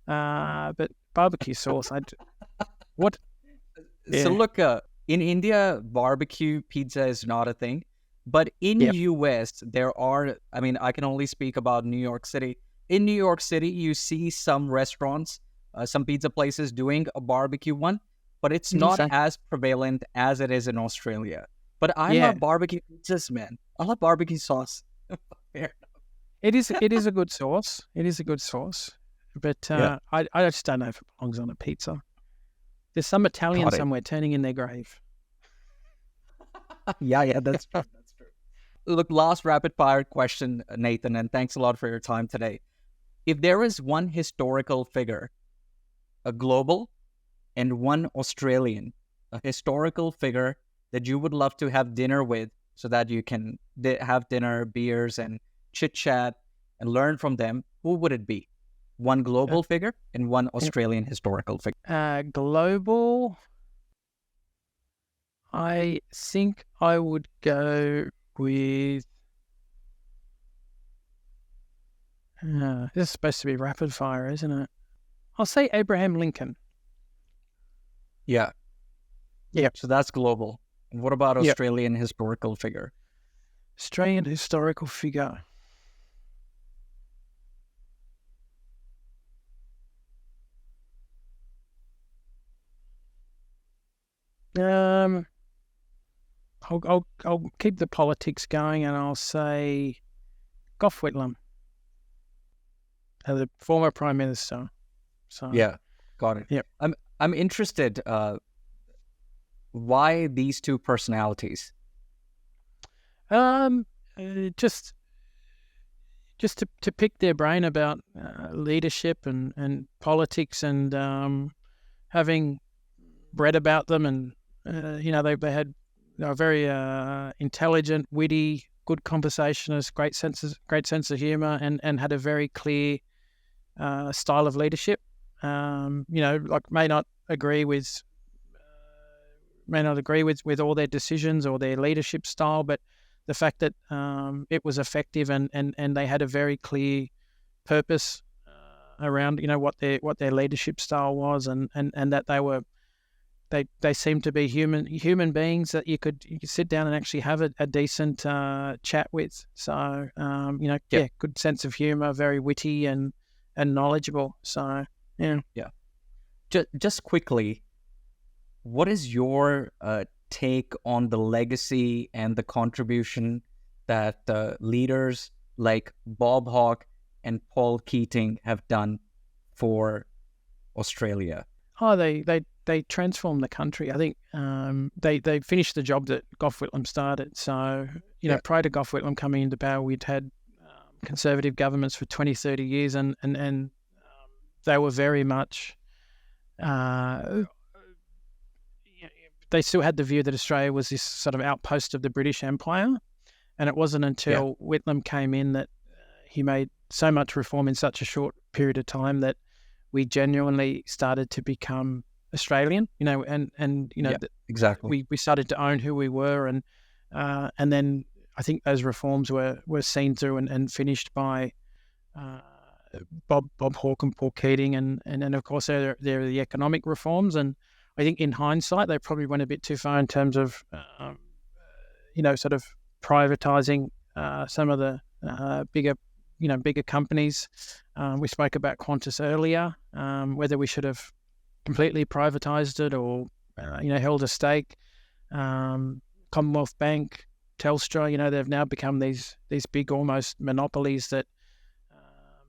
But barbecue sauce, what? Yeah. So look, in India, barbecue pizza is not a thing. But in US, there are, I can only speak about New York City. In New York City, you see some restaurants some pizza places doing a barbecue one, but it's not as prevalent as it is in Australia. But I love barbecue pizzas, man. I love barbecue sauce. Fair. It is a good sauce. It is a good sauce. But I just don't know if it belongs on a pizza. There's some Italian somewhere turning in their grave. Yeah, that's true. That's true. Look, last rapid fire question, Nathan, and thanks a lot for your time today. If there is one historical figure, a global and one Australian, a historical figure that you would love to have dinner with so that you can have dinner, beers, and chit-chat and learn from them, who would it be? One global figure and one Australian historical figure. Global, I think I would go with... this is supposed to be rapid fire, isn't it? I'll say Abraham Lincoln. Yeah. Yeah. So that's global. And what about Australian historical figure? Australian historical figure. I'll keep the politics going, and I'll say Gough Whitlam, the former Prime Minister. So yeah, got it. Yeah, I'm interested. Why these two personalities? Just to pick their brain about leadership and politics, and having read about them, and they had very intelligent, witty, good conversationalists, great sense of humor, and had a very clear style of leadership. May not agree with all their decisions or their leadership style, but the fact that it was effective, and they had a very clear purpose around what their leadership style was, and that they seemed to be human beings that you could sit down and actually have a decent chat with. So good sense of humor, very witty and knowledgeable. So yeah. Just quickly, what is your take on the legacy and the contribution that leaders like Bob Hawke and Paul Keating have done for Australia? Oh, they transformed the country. I think they finished the job that Gough Whitlam started. So, prior to Gough Whitlam coming into power, we'd had Conservative governments for 20, 30 years, and they were very much... they still had the view that Australia was this sort of outpost of the British Empire. And it wasn't until Whitlam came in that he made so much reform in such a short period of time that we genuinely started to become Australian, exactly. We started to own who we were, and then I think those reforms were seen through and finished by Bob Hawke and Paul Keating, and then of course there are the economic reforms, and I think in hindsight they probably went a bit too far in terms of sort of privatising some of the bigger companies. We spoke about Qantas earlier, whether we should have completely privatised it or held a stake. Commonwealth Bank, Telstra, they've now become these big almost monopolies that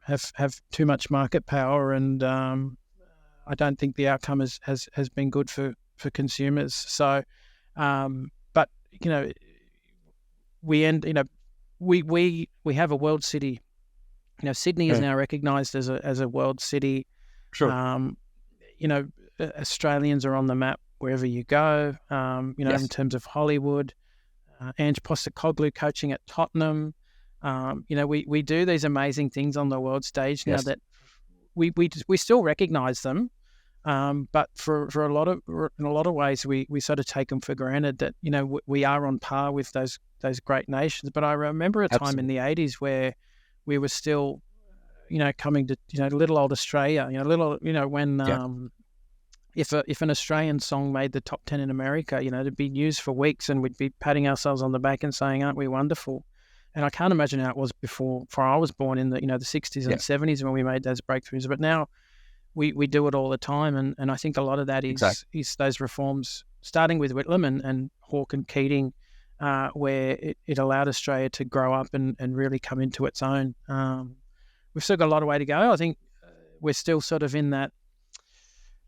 have too much market power, and I don't think the outcome has been good for consumers. So, but we we have a world city. Sydney is now recognised as a world city. Sure. Australians are on the map wherever you go. In terms of Hollywood, Ange Postecoglou coaching at Tottenham. We do these amazing things on the world stage now that we still recognise them, but for in a lot of ways we sort of take them for granted that we are on par with those great nations. But I remember a time in the 80s where we were still coming to little old Australia. When if an Australian song made the top 10 in America, it'd be news for weeks, and we'd be patting ourselves on the back and saying, "Aren't we wonderful?" And I can't imagine how it was before I was born in the 60s and 70s when we made those breakthroughs. But now we do it all the time, and I think a lot of that is those reforms, starting with Whitlam and Hawke and Keating, where it allowed Australia to grow up and really come into its own. We've still got a lot of way to go. I think we're still sort of in that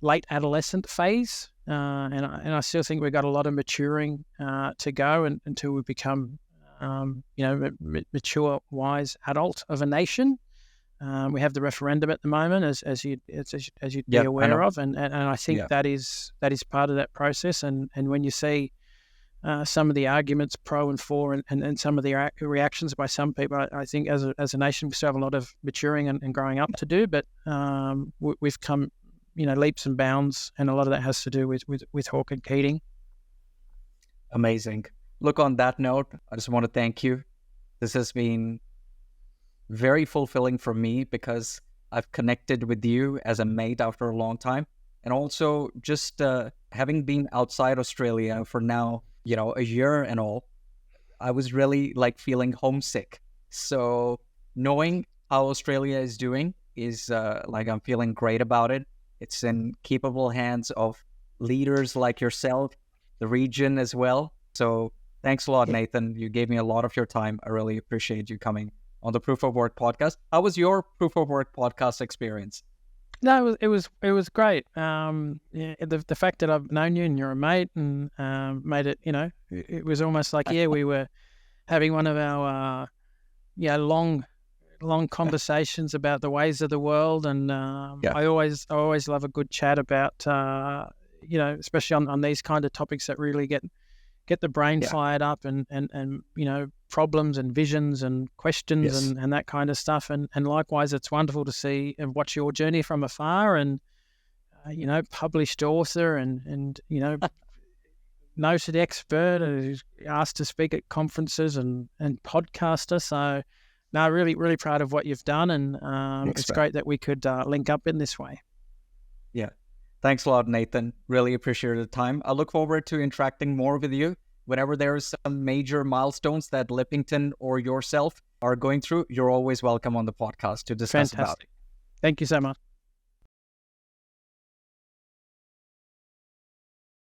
late adolescent phase, and I still think we've got a lot of maturing to go until we become, mature, wise adult of a nation. We have the referendum at the moment, as you'd be aware of, and I think that is part of that process. And when you see some of the arguments pro and for, and some of the reactions by some people, I think as a nation we still have a lot of maturing and growing up to do. But we've come, leaps and bounds, and a lot of that has to do with Hawke and Keating. Amazing. Look, on that note, I just want to thank you. This has been very fulfilling for me because I've connected with you as a mate after a long time. And also just having been outside Australia for now, a year and all, I was really feeling homesick. So knowing how Australia is doing is I'm feeling great about it. It's in capable hands of leaders like yourself, the region as well. So thanks a lot, Nathan. You gave me a lot of your time. I really appreciate you coming on the Proof of Work podcast. How was your Proof of Work podcast experience? No, it was great. The fact that I've known you and you're a mate, and made it, it was almost like, we were having one of our long conversations about the ways of the world, and I always love a good chat about especially on these kind of topics that really get the brain fired up, and problems and visions and questions and that kind of stuff, and likewise it's wonderful to see and watch your journey from afar, and published author and noted expert who's asked to speak at conferences and podcaster. So no, really, really proud of what you've done, and it's great that we could link up in this way. Yeah. Thanks a lot, Nathan. Really appreciate the time. I look forward to interacting more with you. Whenever there is some major milestones that Leppington or yourself are going through, you're always welcome on the podcast to discuss about. Fantastic. Thank you so much.